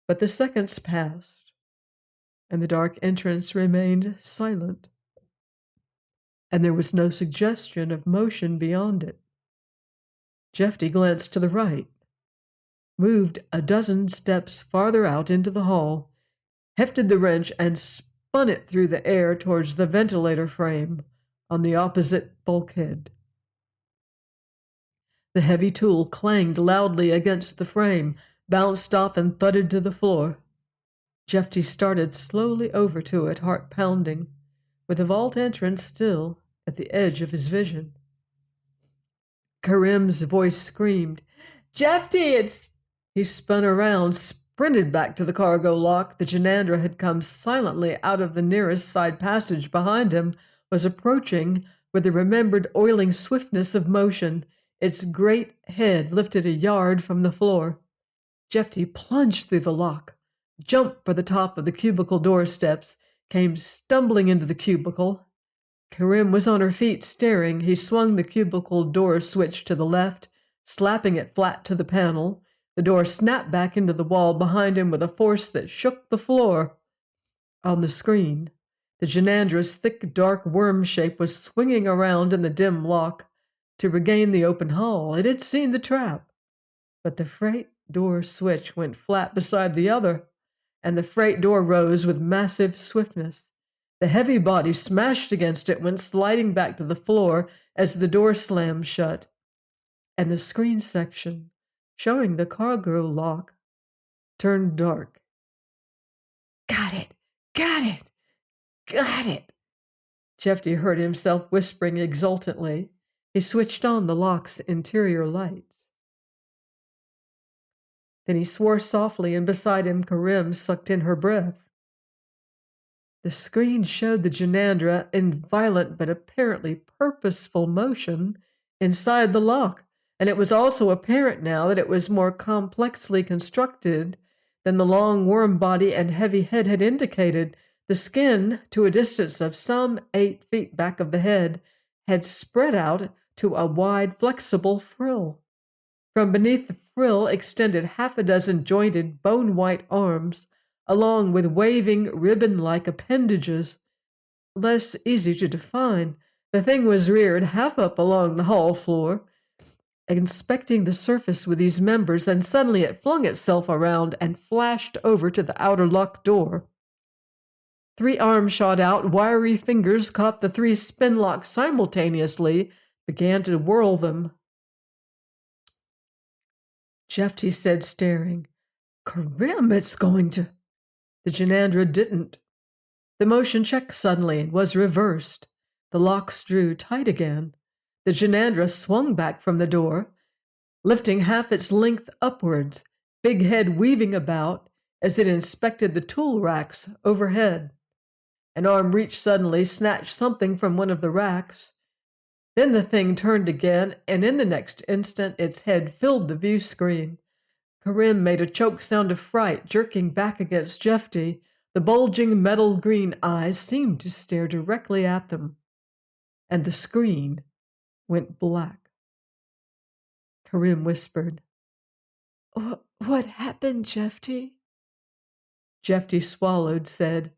Speaker 1: But the seconds passed, and the dark entrance remained silent, and there was no suggestion of motion beyond it. Jeffy glanced to the right, moved a dozen steps farther out into the hall, hefted the wrench, and spun it through the air towards the ventilator frame on the opposite bulkhead. The heavy tool clanged loudly against the frame, bounced off, and thudded to the floor. Jeffy started slowly over to it, heart pounding, with the vault entrance still at the edge of his vision. Karim's voice screamed, Jeffy, it's... He spun around, sprinted back to the cargo lock. The Shenandra had come silently out of the nearest side passage behind him, was approaching with the remembered oiling swiftness of motion, its great head lifted a yard from the floor. Jeffy plunged through the lock, jumped for the top of the cubicle doorsteps, came stumbling into the cubicle. Karim was on her feet, staring. He swung the cubicle door switch to the left, Slapping it flat to the panel, the door snapped back into the wall behind him with a force that shook the floor. On the screen, the Genandra's thick, dark worm shape was swinging around in the dim lock to regain the open hall. It had seen the trap, but the freight door switch went flat beside the other, and the freight door rose with massive swiftness. The heavy body smashed against it, went sliding back to the floor as the door slammed shut, and the screen section, showing the cargo lock, turned dark. "Got it! Got it! Got it!" Jeffy heard himself whispering exultantly. He switched on the lock's interior lights. Then he swore softly, and beside him Karim sucked in her breath. The screen showed the Genandra in violent but apparently purposeful motion inside the lock, and it was also apparent now that it was more complexly constructed than the long worm body and heavy head had indicated. The skin, to a distance of some 8 feet back of the head, had spread out to a wide, flexible frill. From beneath the frill extended half a dozen jointed, bone-white arms, along with waving, ribbon-like appendages. Less easy to define, the thing was reared half up along the hall floor, inspecting the surface with these members, then suddenly it flung itself around and flashed over to the outer locked door. 3 arms shot out, wiry fingers caught the 3 spin locks simultaneously, began to whirl them. Jeffy said, staring, "Karim, it's going to—" The Genandra didn't. The motion checked suddenly and was reversed. The locks drew tight again. The Genandra swung back from the door, lifting half its length upwards, big head weaving about as it inspected the tool racks overhead. An arm reached suddenly, snatched something from one of the racks. Then the thing turned again, and in the next instant its head filled the view screen. Karim made a choked sound of fright, jerking back against Jeffy. The bulging metal green eyes seemed to stare directly at them, and the screen went black. Karim whispered, "What happened, Jeffy?" Jeffy swallowed, said,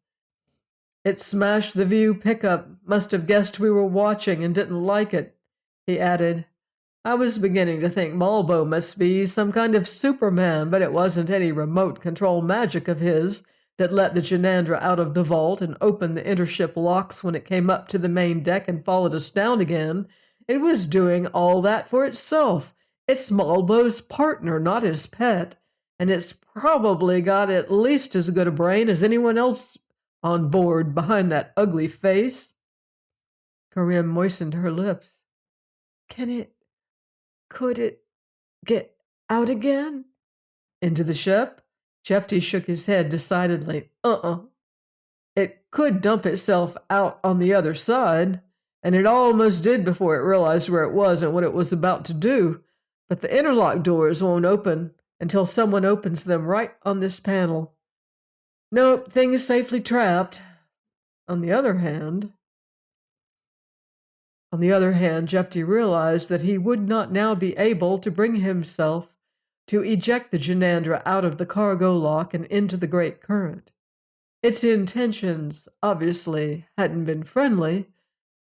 Speaker 1: "It smashed the view pickup. Must have guessed we were watching and didn't like it." He added, "I was beginning to think Malbo must be some kind of Superman, but it wasn't any remote control magic of his that let the Genandra out of the vault and opened the intership locks when it came up to the main deck and followed us down again. It was doing all that for itself. It's Malbo's partner, not his pet, and it's probably got at least as good a brain as anyone else on board behind that ugly face." Karim moistened her lips. Could it get out again?" "Into the ship?" Jeffy shook his head decidedly. It could dump itself out on the other side, and it almost did before it realized where it was and what it was about to do. But the interlock doors won't open until someone opens them right on this panel. Nope, thing is safely trapped. On the other hand, Jeffy realized that he would not now be able to bring himself to eject the Genandra out of the cargo lock and into the great current. Its intentions, obviously, hadn't been friendly,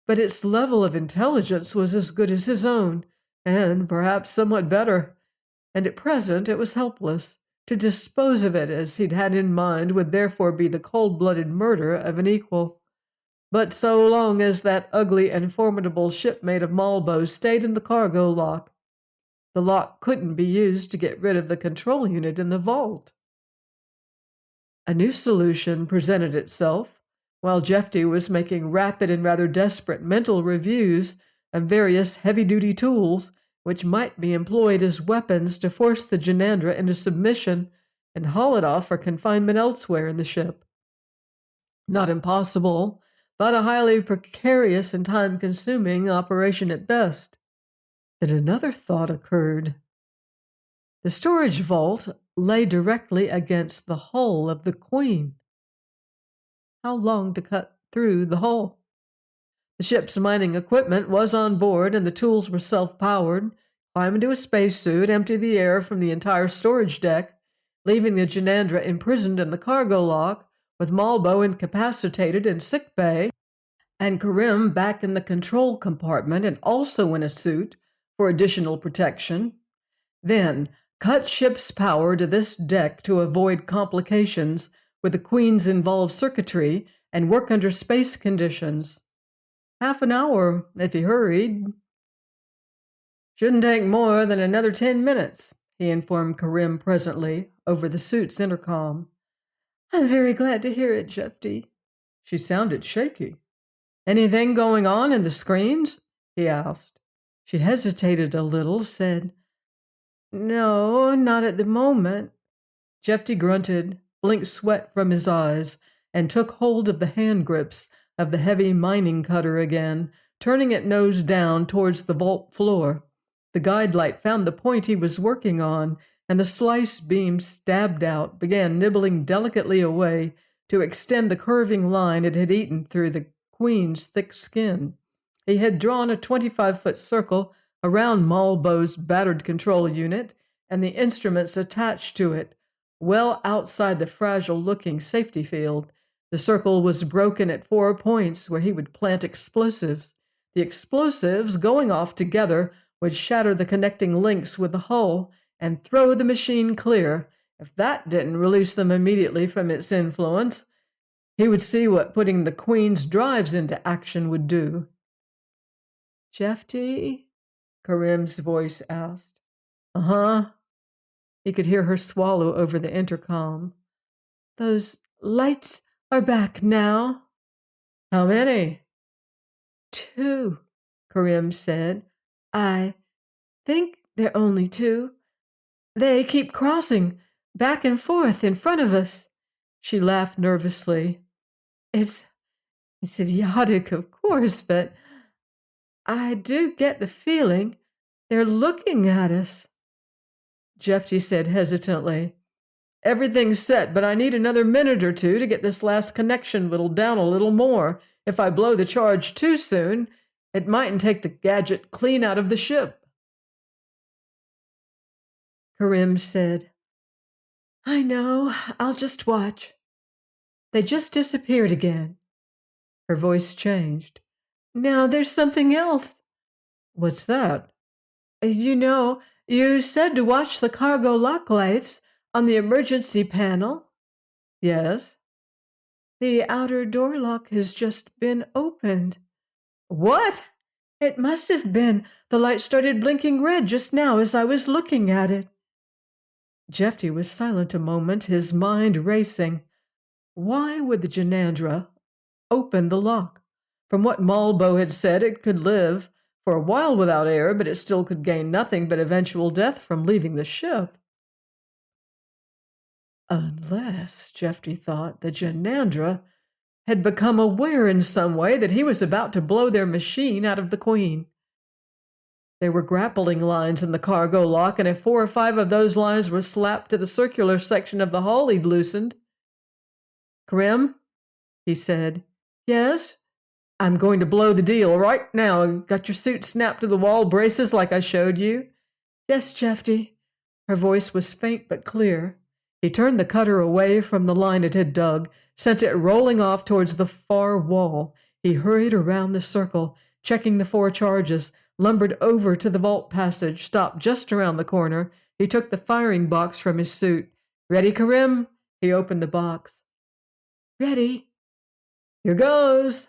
Speaker 1: but its level of intelligence was as good as his own, and perhaps somewhat better, and at present it was helpless. To dispose of it as he'd had in mind would therefore be the cold-blooded murder of an equal. But so long as that ugly and formidable shipmate of Malbo stayed in the cargo lock, the lock couldn't be used to get rid of the control unit in the vault. A new solution presented itself while Jeffy was making rapid and rather desperate mental reviews of various heavy-duty tools which might be employed as weapons to force the Genandra into submission and haul it off for confinement elsewhere in the ship. Not impossible, but a highly precarious and time-consuming operation at best. Then another thought occurred. The storage vault lay directly against the hull of the Queen. How long to cut through the hull? The ship's mining equipment was on board and the tools were self-powered. climb into a spacesuit, empty the air from the entire storage deck, leaving the Janandra imprisoned in the cargo lock, with Malbo incapacitated in sick bay, and Karim back in the control compartment and also in a suit for additional protection. Then, cut ship's power to this deck to avoid complications with the Queen's involved circuitry and work under space conditions. Half an hour, if he hurried. Shouldn't take more than another 10 minutes, he informed Karim presently over the suit's intercom. I'm very glad to hear it, Jeffy. She sounded shaky. Anything going on in the screens? He asked. She hesitated a little, said, No, not at the moment. Jeffy grunted, blinked sweat from his eyes, and took hold of the hand grips of the heavy mining cutter again, turning it nose down towards the vault floor. The guide light found the point he was working on, and the slice beam stabbed out, began nibbling delicately away to extend the curving line it had eaten through the Queen's thick skin. He had drawn a 25-foot circle around Malbo's battered control unit and the instruments attached to it, well outside the fragile-looking safety field. The circle was broken at 4 points where he would plant explosives. The explosives, going off together, would shatter the connecting links with the hull and throw the machine clear. If that didn't release them immediately from its influence, he would see what putting the Queen's drives into action would do. Jeffy? Karim's voice asked. Uh-huh. He could hear her swallow over the intercom. Those lights are back now. How many? 2, Karim said. I think they're only 2. They keep crossing back and forth in front of us. She laughed nervously. It's idiotic, of course, but I do get the feeling they're looking at us. Jeffy said hesitantly, Everything's set, but I need another minute or two to get this last connection whittled down a little more. If I blow the charge too soon, it mightn't take the gadget clean out of the ship. Karim said, I know. I'll just watch. They just disappeared again. Her voice changed. Now there's something else. What's that? You said to watch the cargo lock lights on the emergency panel. Yes. The outer door lock has just been opened. What? It must have been. The light started blinking red just now as I was looking at it. Jeffy was silent a moment, his mind racing. Why would the Janandra open the lock? From what Malbo had said, it could live for a while without air, but it still could gain nothing but eventual death from leaving the ship. Unless, Jeffy thought, the Janandra had become aware in some way that he was about to blow their machine out of the Queen. There were grappling lines in the cargo lock, and if 4 or 5 of those lines were slapped to the circular section of the hull he'd loosened. Karim, he said. Yes? I'm going to blow the deal right now. Got your suit snapped to the wall braces like I showed you? Yes, Jeffy. Her voice was faint but clear. He turned the cutter away from the line it had dug, sent it rolling off towards the far wall. He hurried around the circle, checking the 4 charges, lumbered over to the vault passage, stopped just around the corner. He took the firing box from his suit. Ready, Karim? He opened the box. Ready. Here goes.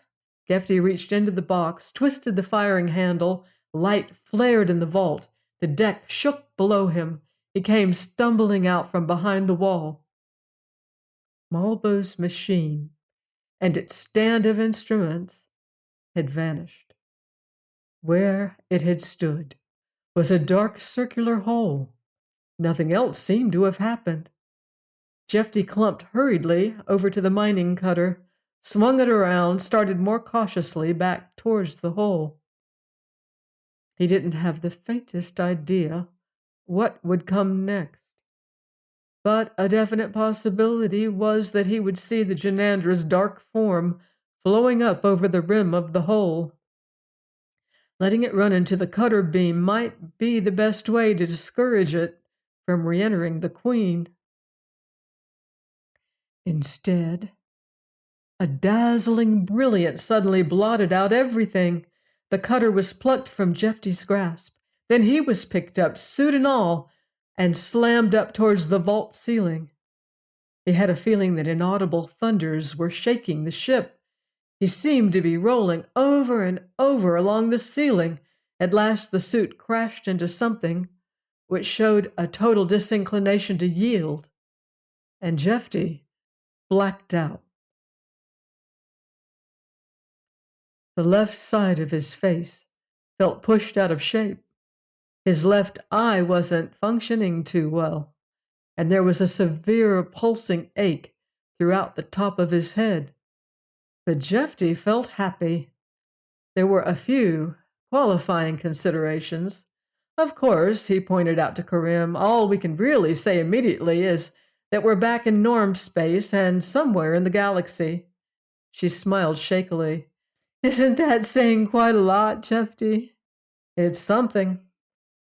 Speaker 1: Jeffy reached into the box, twisted the firing handle. Light flared in the vault. The deck shook below him. He came stumbling out from behind the wall. Malbo's machine and its stand of instruments had vanished. Where it had stood was a dark circular hole. Nothing else seemed to have happened. Jeffy clumped hurriedly over to the mining cutter, swung it around, started more cautiously back towards the hole. He didn't have the faintest idea what would come next. But a definite possibility was that he would see the Janandra's dark form flowing up over the rim of the hole. Letting it run into the cutter beam might be the best way to discourage it from re-entering the Queen. Instead, a dazzling brilliance suddenly blotted out everything. The cutter was plucked from Jeffy's grasp. Then he was picked up, suit and all, and slammed up towards the vault ceiling. He had a feeling that inaudible thunders were shaking the ship. He seemed to be rolling over and over along the ceiling. At last the suit crashed into something which showed a total disinclination to yield, and Jeffy blacked out. The left side of his face felt pushed out of shape. His left eye wasn't functioning too well, and there was a severe pulsing ache throughout the top of his head. But Jeffy felt happy. There were a few qualifying considerations. Of course, he pointed out to Karim, all we can really say immediately is that we're back in norm space and somewhere in the galaxy. She smiled shakily. Isn't that saying quite a lot, Jeffy? It's something.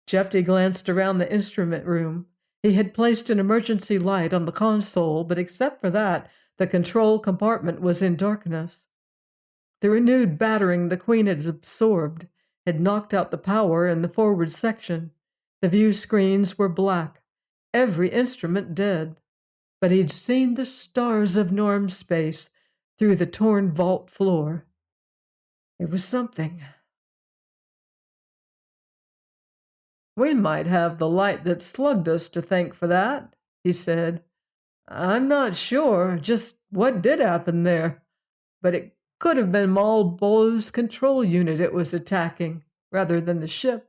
Speaker 1: Jeffy glanced around the instrument room. He had placed an emergency light on the console, but except for that, the control compartment was in darkness. The renewed battering the Queen had absorbed had knocked out the power in the forward section. The view screens were black, every instrument dead. But he'd seen the stars of norm space through the torn vault floor. It was something. We might have the light that slugged us to thank for that, he said. I'm not sure just what did happen there, but it could have been Malbo's control unit it was attacking, rather than the ship.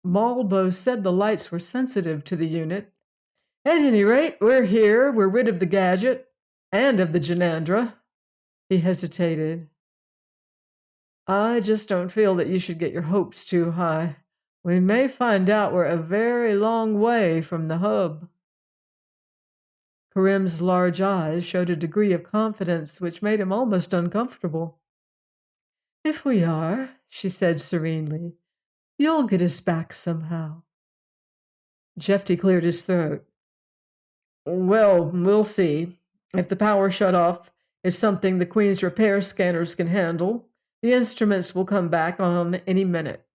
Speaker 1: Malbo said the lights were sensitive to the unit. At any rate, we're here, we're rid of the gadget, and of the Janandra. He hesitated. I just don't feel that you should get your hopes too high. We may find out we're a very long way from the hub. Karim's large eyes showed a degree of confidence which made him almost uncomfortable. If we are, she said serenely, you'll get us back somehow. Jeffy cleared his throat. Well, we'll see. If the power shut-off is something the Queen's repair scanners can handle, the instruments will come back on any minute.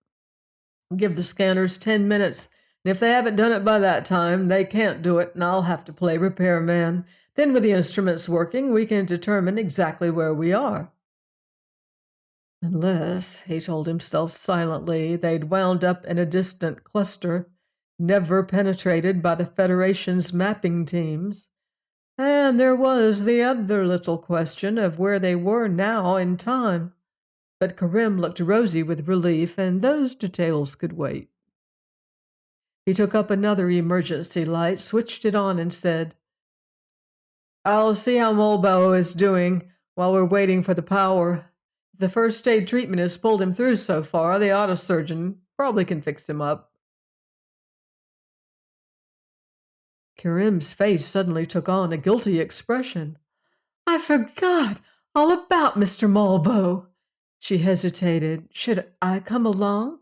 Speaker 1: Give the scanners 10 minutes, and if they haven't done it by that time, they can't do it, and I'll have to play repairman. Then with the instruments working, we can determine exactly where we are. Unless, he told himself silently, they'd wound up in a distant cluster, never penetrated by the Federation's mapping teams. And there was the other little question of where they were now in time. But Karim looked rosy with relief, and those details could wait. He took up another emergency light, switched it on, and said, I'll see how Malbo is doing while we're waiting for the power. If the first aid treatment has pulled him through so far, the autosurgeon probably can fix him up. Karim's face suddenly took on a guilty expression. I forgot all about Mr. Malbo. She hesitated. Should I come along?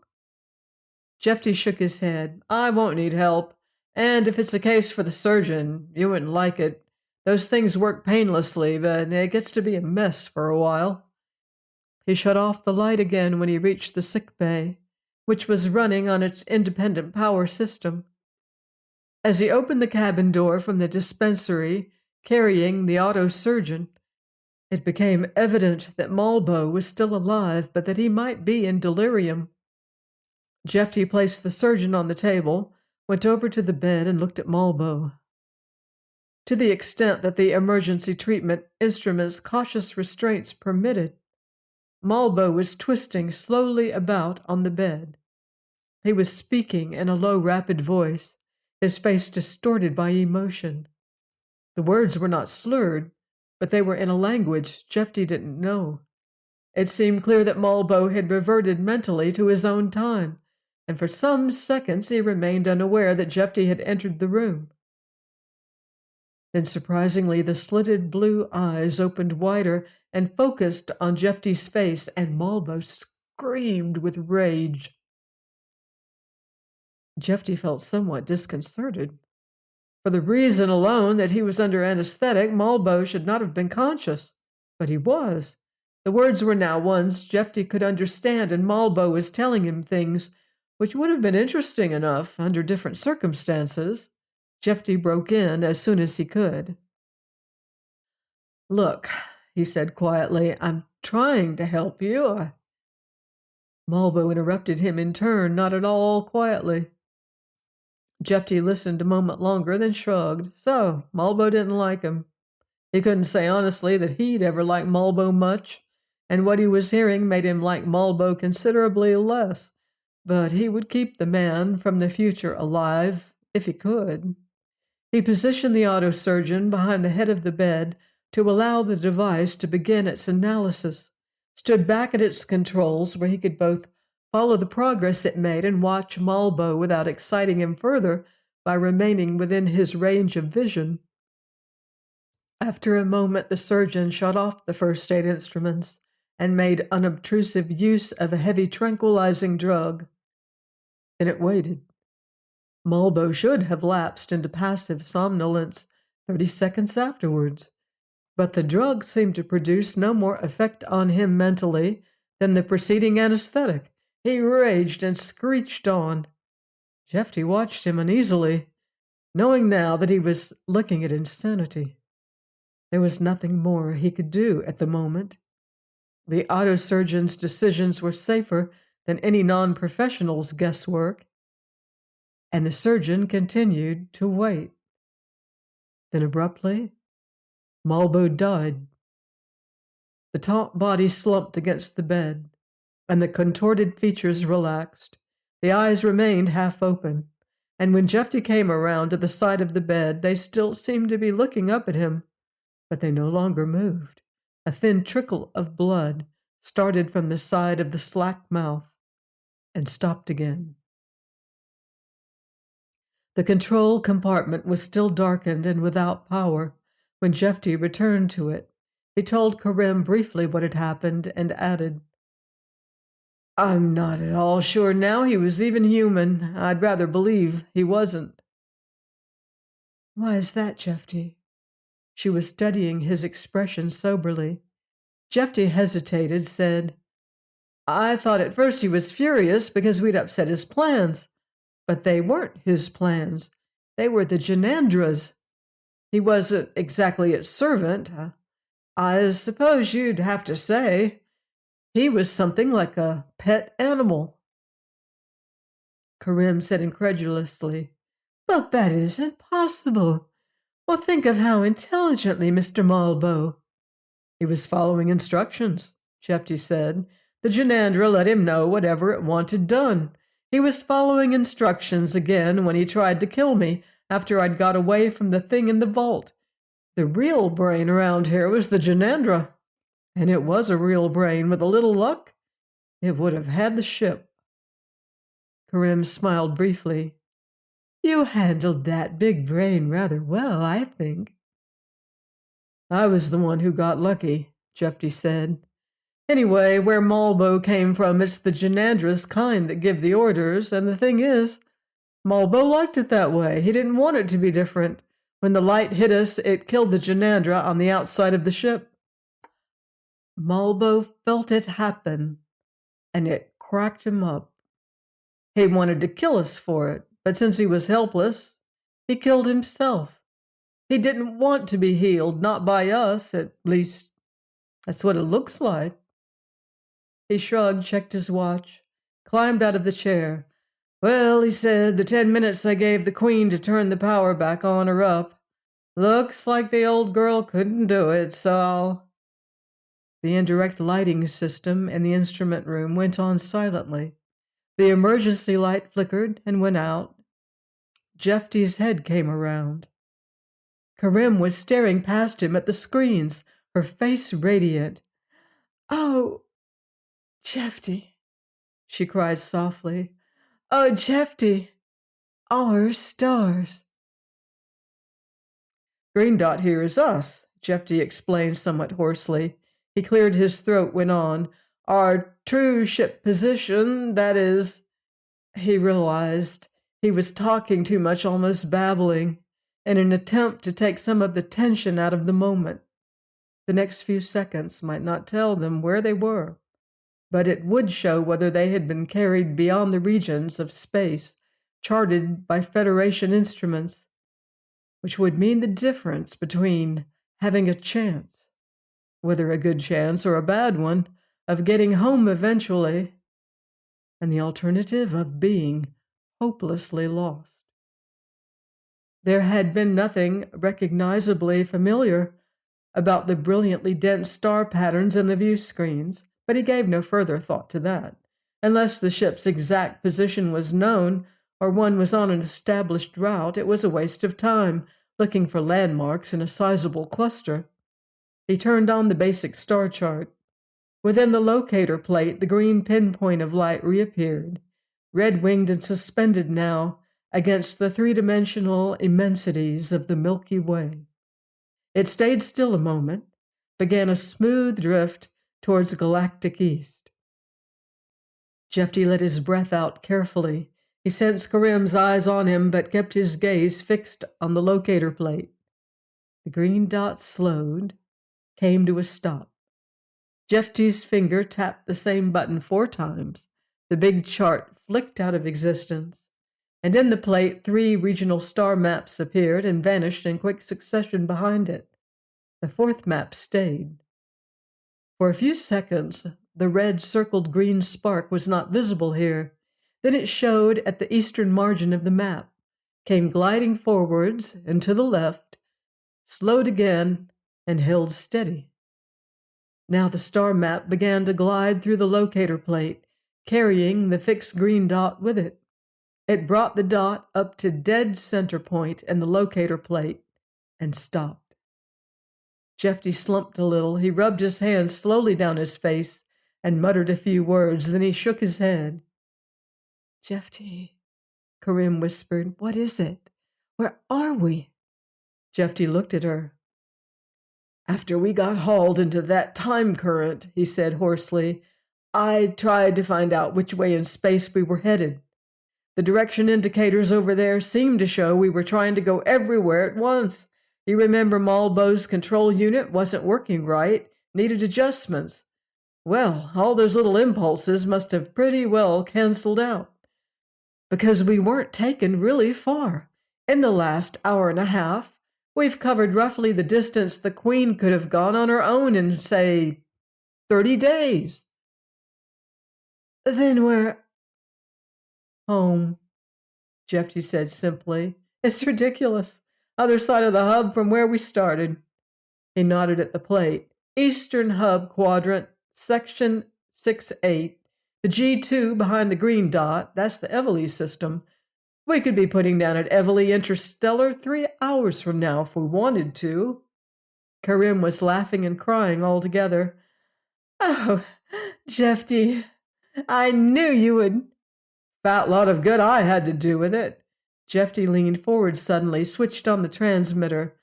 Speaker 1: Jeffy shook his head. I won't need help. And if it's a case for the surgeon, you wouldn't like it. Those things work painlessly, but it gets to be a mess for a while. He shut off the light again when he reached the sick bay, which was running on its independent power system. As he opened the cabin door from the dispensary, carrying the auto-surgeon, it became evident that Malbo was still alive, but that he might be in delirium. Jeffy placed the surgeon on the table, went over to the bed, and looked at Malbo. To the extent that the emergency treatment instrument's cautious restraints permitted, Malbo was twisting slowly about on the bed. He was speaking in a low, rapid voice, his face distorted by emotion. The words were not slurred, but they were in a language Jeffy didn't know. It seemed clear that Malbo had reverted mentally to his own time, and for some seconds he remained unaware that Jeffy had entered the room. Then surprisingly the slitted blue eyes opened wider and focused on Jeffy's face, and Malbo screamed with rage. Jeffy felt somewhat disconcerted. For the reason alone that he was under anesthetic, Malbo should not have been conscious. But he was. The words were now ones Jeffy could understand, and Malbo was telling him things which would have been interesting enough under different circumstances. Jeffy broke in as soon as he could. "Look," he said quietly, "I'm trying to help you." Malbo interrupted him in turn, not at all quietly. Jeffy listened a moment longer, then shrugged. So, Malbo didn't like him. He couldn't say honestly that he'd ever liked Malbo much, and what he was hearing made him like Malbo considerably less. But he would keep the man from the future alive, if he could. He positioned the autosurgeon behind the head of the bed to allow the device to begin its analysis, stood back at its controls where he could both follow the progress it made and watch Malbo without exciting him further by remaining within his range of vision. After a moment, the surgeon shut off the first aid instruments and made unobtrusive use of a heavy tranquilizing drug. Then it waited. Malbo should have lapsed into passive somnolence 30 seconds afterwards, but the drug seemed to produce no more effect on him mentally than the preceding anesthetic. He raged and screeched on. Jeffy watched him uneasily, knowing now that he was looking at insanity. There was nothing more he could do at the moment. The autosurgeon's decisions were safer than any non-professional's guesswork, and the surgeon continued to wait. Then abruptly, Malbo died. The taut body slumped against the bed, and the contorted features relaxed. The eyes remained half open, and when Jeffy came around to the side of the bed, they still seemed to be looking up at him, but they no longer moved. A thin trickle of blood started from the side of the slack mouth and stopped again. The control compartment was still darkened and without power when Jeffy returned to it. He told Karim briefly what had happened and added, "I'm not at all sure now he was even human. I'd rather believe he wasn't." "Why is that, Jeffy?" She was studying his expression soberly. Jeffy hesitated, said, "I thought at first he was furious because we'd upset his plans. But they weren't his plans. They were the Janandra's. He wasn't exactly its servant. I suppose you'd have to say he was something like a pet animal." Karim said incredulously, "But that isn't possible. Well, think of how intelligently Mr. Malbo—" "He was following instructions," Jeffy said. "The Janandra let him know whatever it wanted done. He was following instructions again when he tried to kill me after I'd got away from the thing in the vault. The real brain around here was the Janandra. And it was a real brain. With a little luck, it would have had the ship." Karim smiled briefly. "You handled that big brain rather well, I think." "I was the one who got lucky," Jeffy said. "Anyway, where Malbo came from, it's the Janandra's kind that give the orders, and the thing is, Malbo liked it that way. He didn't want it to be different. When the light hit us, it killed the Janandra on the outside of the ship. Malbo felt it happen, and it cracked him up. He wanted to kill us for it, but since he was helpless, he killed himself. He didn't want to be healed, not by us, at least that's what it looks like." He shrugged, checked his watch, climbed out of the chair. "Well," he said, "the 10 minutes I gave the Queen to turn the power back on are up. Looks like the old girl couldn't do it, so I'll—" The indirect lighting system in the instrument room went on silently. The emergency light flickered and went out. Jeffy's head came around. Karim was staring past him at the screens, her face radiant. "Oh, Jeffy," she cried softly. "Oh, Jeffy, our stars." "Green dot here is us," Jeffy explained somewhat hoarsely. He cleared his throat, went on. Our true ship position, that is, he realized he was talking too much, almost babbling, in an attempt to take some of the tension out of the moment. The next few seconds might not tell them where they were, but it would show whether they had been carried beyond the regions of space charted by Federation instruments, which would mean the difference between having a chance, whether a good chance or a bad one, of getting home eventually, and the alternative of being hopelessly lost. There had been nothing recognizably familiar about the brilliantly dense star patterns in the view screens, but he gave no further thought to that. Unless the ship's exact position was known or one was on an established route, it was a waste of time looking for landmarks in a sizable cluster. He turned on the basic star chart. Within the locator plate, the green pinpoint of light reappeared, red-winged and suspended now against the three-dimensional immensities of the Milky Way. It stayed still a moment, began a smooth drift towards galactic east. Jeffy let his breath out carefully. He sensed Karim's eyes on him, but kept his gaze fixed on the locator plate. The green dot slowed, came to a stop. Jeffy's finger tapped the same button 4 times. The big chart flicked out of existence, and in the plate 3 regional star maps appeared and vanished in quick succession behind it. The 4th map stayed. For a few seconds, the red circled green spark was not visible here. Then it showed at the eastern margin of the map, came gliding forwards and to the left, slowed again, and held steady. Now the star map began to glide through the locator plate, carrying the fixed green dot with it. It brought the dot up to dead center point in the locator plate and stopped. Jeffy slumped a little. He rubbed his hands slowly down his face and muttered a few words. Then he shook his head. "Jeffy," Karim whispered, "what is it? Where are we?" Jeffy looked at her. "After we got hauled into that time current," he said hoarsely, "I tried to find out which way in space we were headed. The direction indicators over there seemed to show we were trying to go everywhere at once. You remember Malbo's control unit wasn't working right, needed adjustments. Well, all those little impulses must have pretty well canceled out. Because we weren't taken really far. In the last hour and a half, we've covered roughly the distance the Queen could have gone on her own in, say, 30 days. Then we're home, Jeffy said simply. It's ridiculous. Other side of the hub from where we started. He nodded at the plate. Eastern hub quadrant, section 6-8. The G2 behind the green dot, that's the Evely system. We could be putting down at Evely Interstellar 3 hours from now if we wanted to. Karim was laughing and crying all together. Oh, Jeffy, I knew you would. Fat lot of good I had to do with it. Jeffy leaned forward suddenly, switched on the transmitter.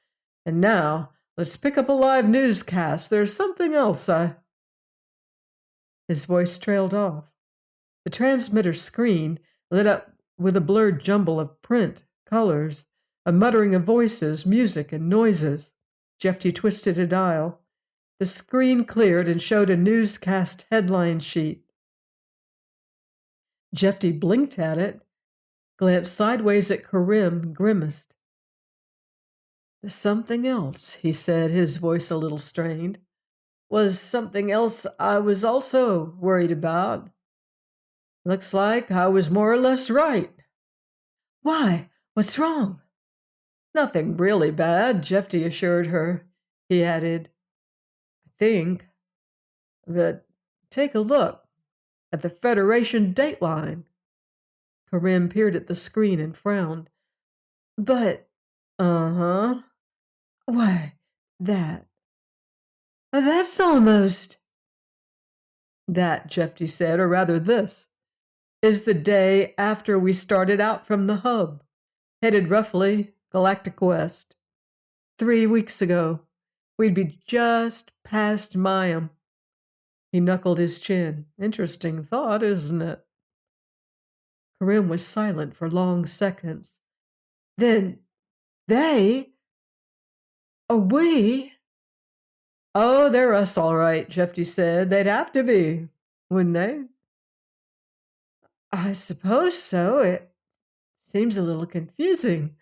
Speaker 1: And now, let's pick up a live newscast. There's something else His voice trailed off. The transmitter screen lit up with a blurred jumble of print, colors, a muttering of voices, music, and noises. Jeffy twisted a dial. The screen cleared and showed a newscast headline sheet. Jeffy blinked at it, glanced sideways at Karim, grimaced. "The something else," he said, his voice a little strained, "was something else I was also worried about. Looks like I was more or less right." "Why? What's wrong?" "Nothing really bad," Jeffy assured her. He added, "I think that take a look at the Federation dateline." Karim peered at the screen and frowned. "But, why, that's almost—" "That," Jeffy said, "or rather this, is the day after we started out from the hub, headed roughly galactic west. 3 weeks ago, we'd be just past Mayim." He knuckled his chin. Interesting thought, isn't it? Karim was silent for long seconds. Then they, are we? Oh, they're us all right, Jeffy said. They'd have to be, wouldn't they? I suppose so. It seems a little confusing.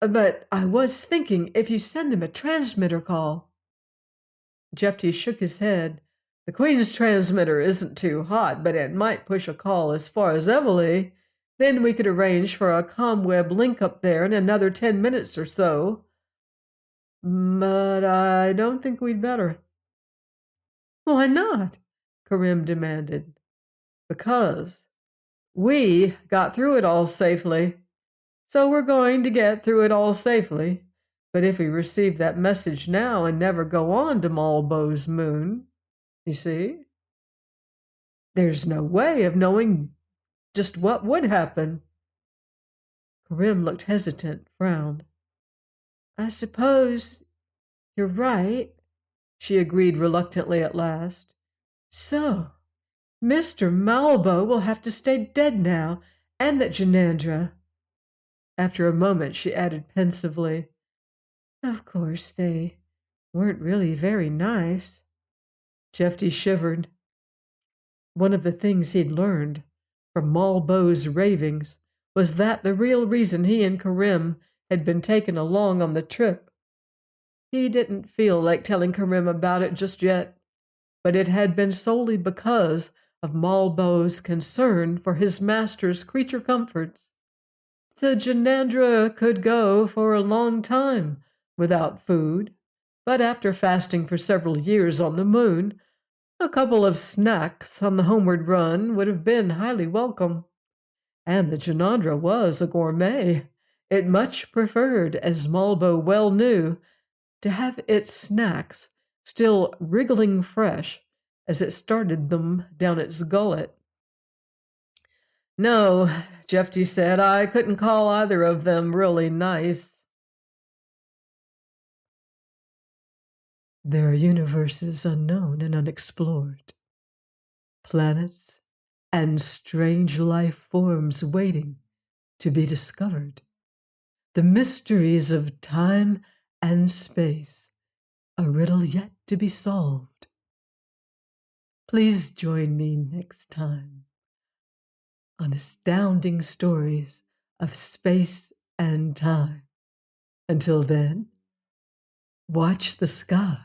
Speaker 1: But I was thinking if you send them a transmitter call. Jeffy shook his head. The Queen's transmitter isn't too hot, but it might push a call as far as Everly. Then we could arrange for a ComWeb link up there in another 10 minutes or so. But I don't think we'd better. Why not? Karim demanded. Because we got through it all safely. So we're going to get through it all safely. But if we receive that message now and never go on to Malbo's moon, you see, there's no way of knowing just what would happen. Karim looked hesitant, frowned. I suppose you're right, she agreed reluctantly at last. So, Mr. Malbo will have to stay dead now, and that Janandra. After a moment, she added pensively, Of course, they weren't really very nice. Jeffy shivered. One of the things he'd learned from Malbo's ravings was that the real reason he and Karim had been taken along on the trip. He didn't feel like telling Karim about it just yet, but it had been solely because of Malbo's concern for his master's creature comforts. The Janandra could go for a long time without food, but after fasting for several years on the moon, a couple of snacks on the homeward run would have been highly welcome. And the Janandra was a gourmet. It much preferred, as Malbo well knew, to have its snacks still wriggling fresh as it started them down its gullet. No, Jeffy said, I couldn't call either of them really nice. There are universes unknown and unexplored, planets and strange life forms waiting to be discovered. The mysteries of time and space, a riddle yet to be solved. Please join me next time on Astounding Stories of Space and Time. Until then, watch the sky.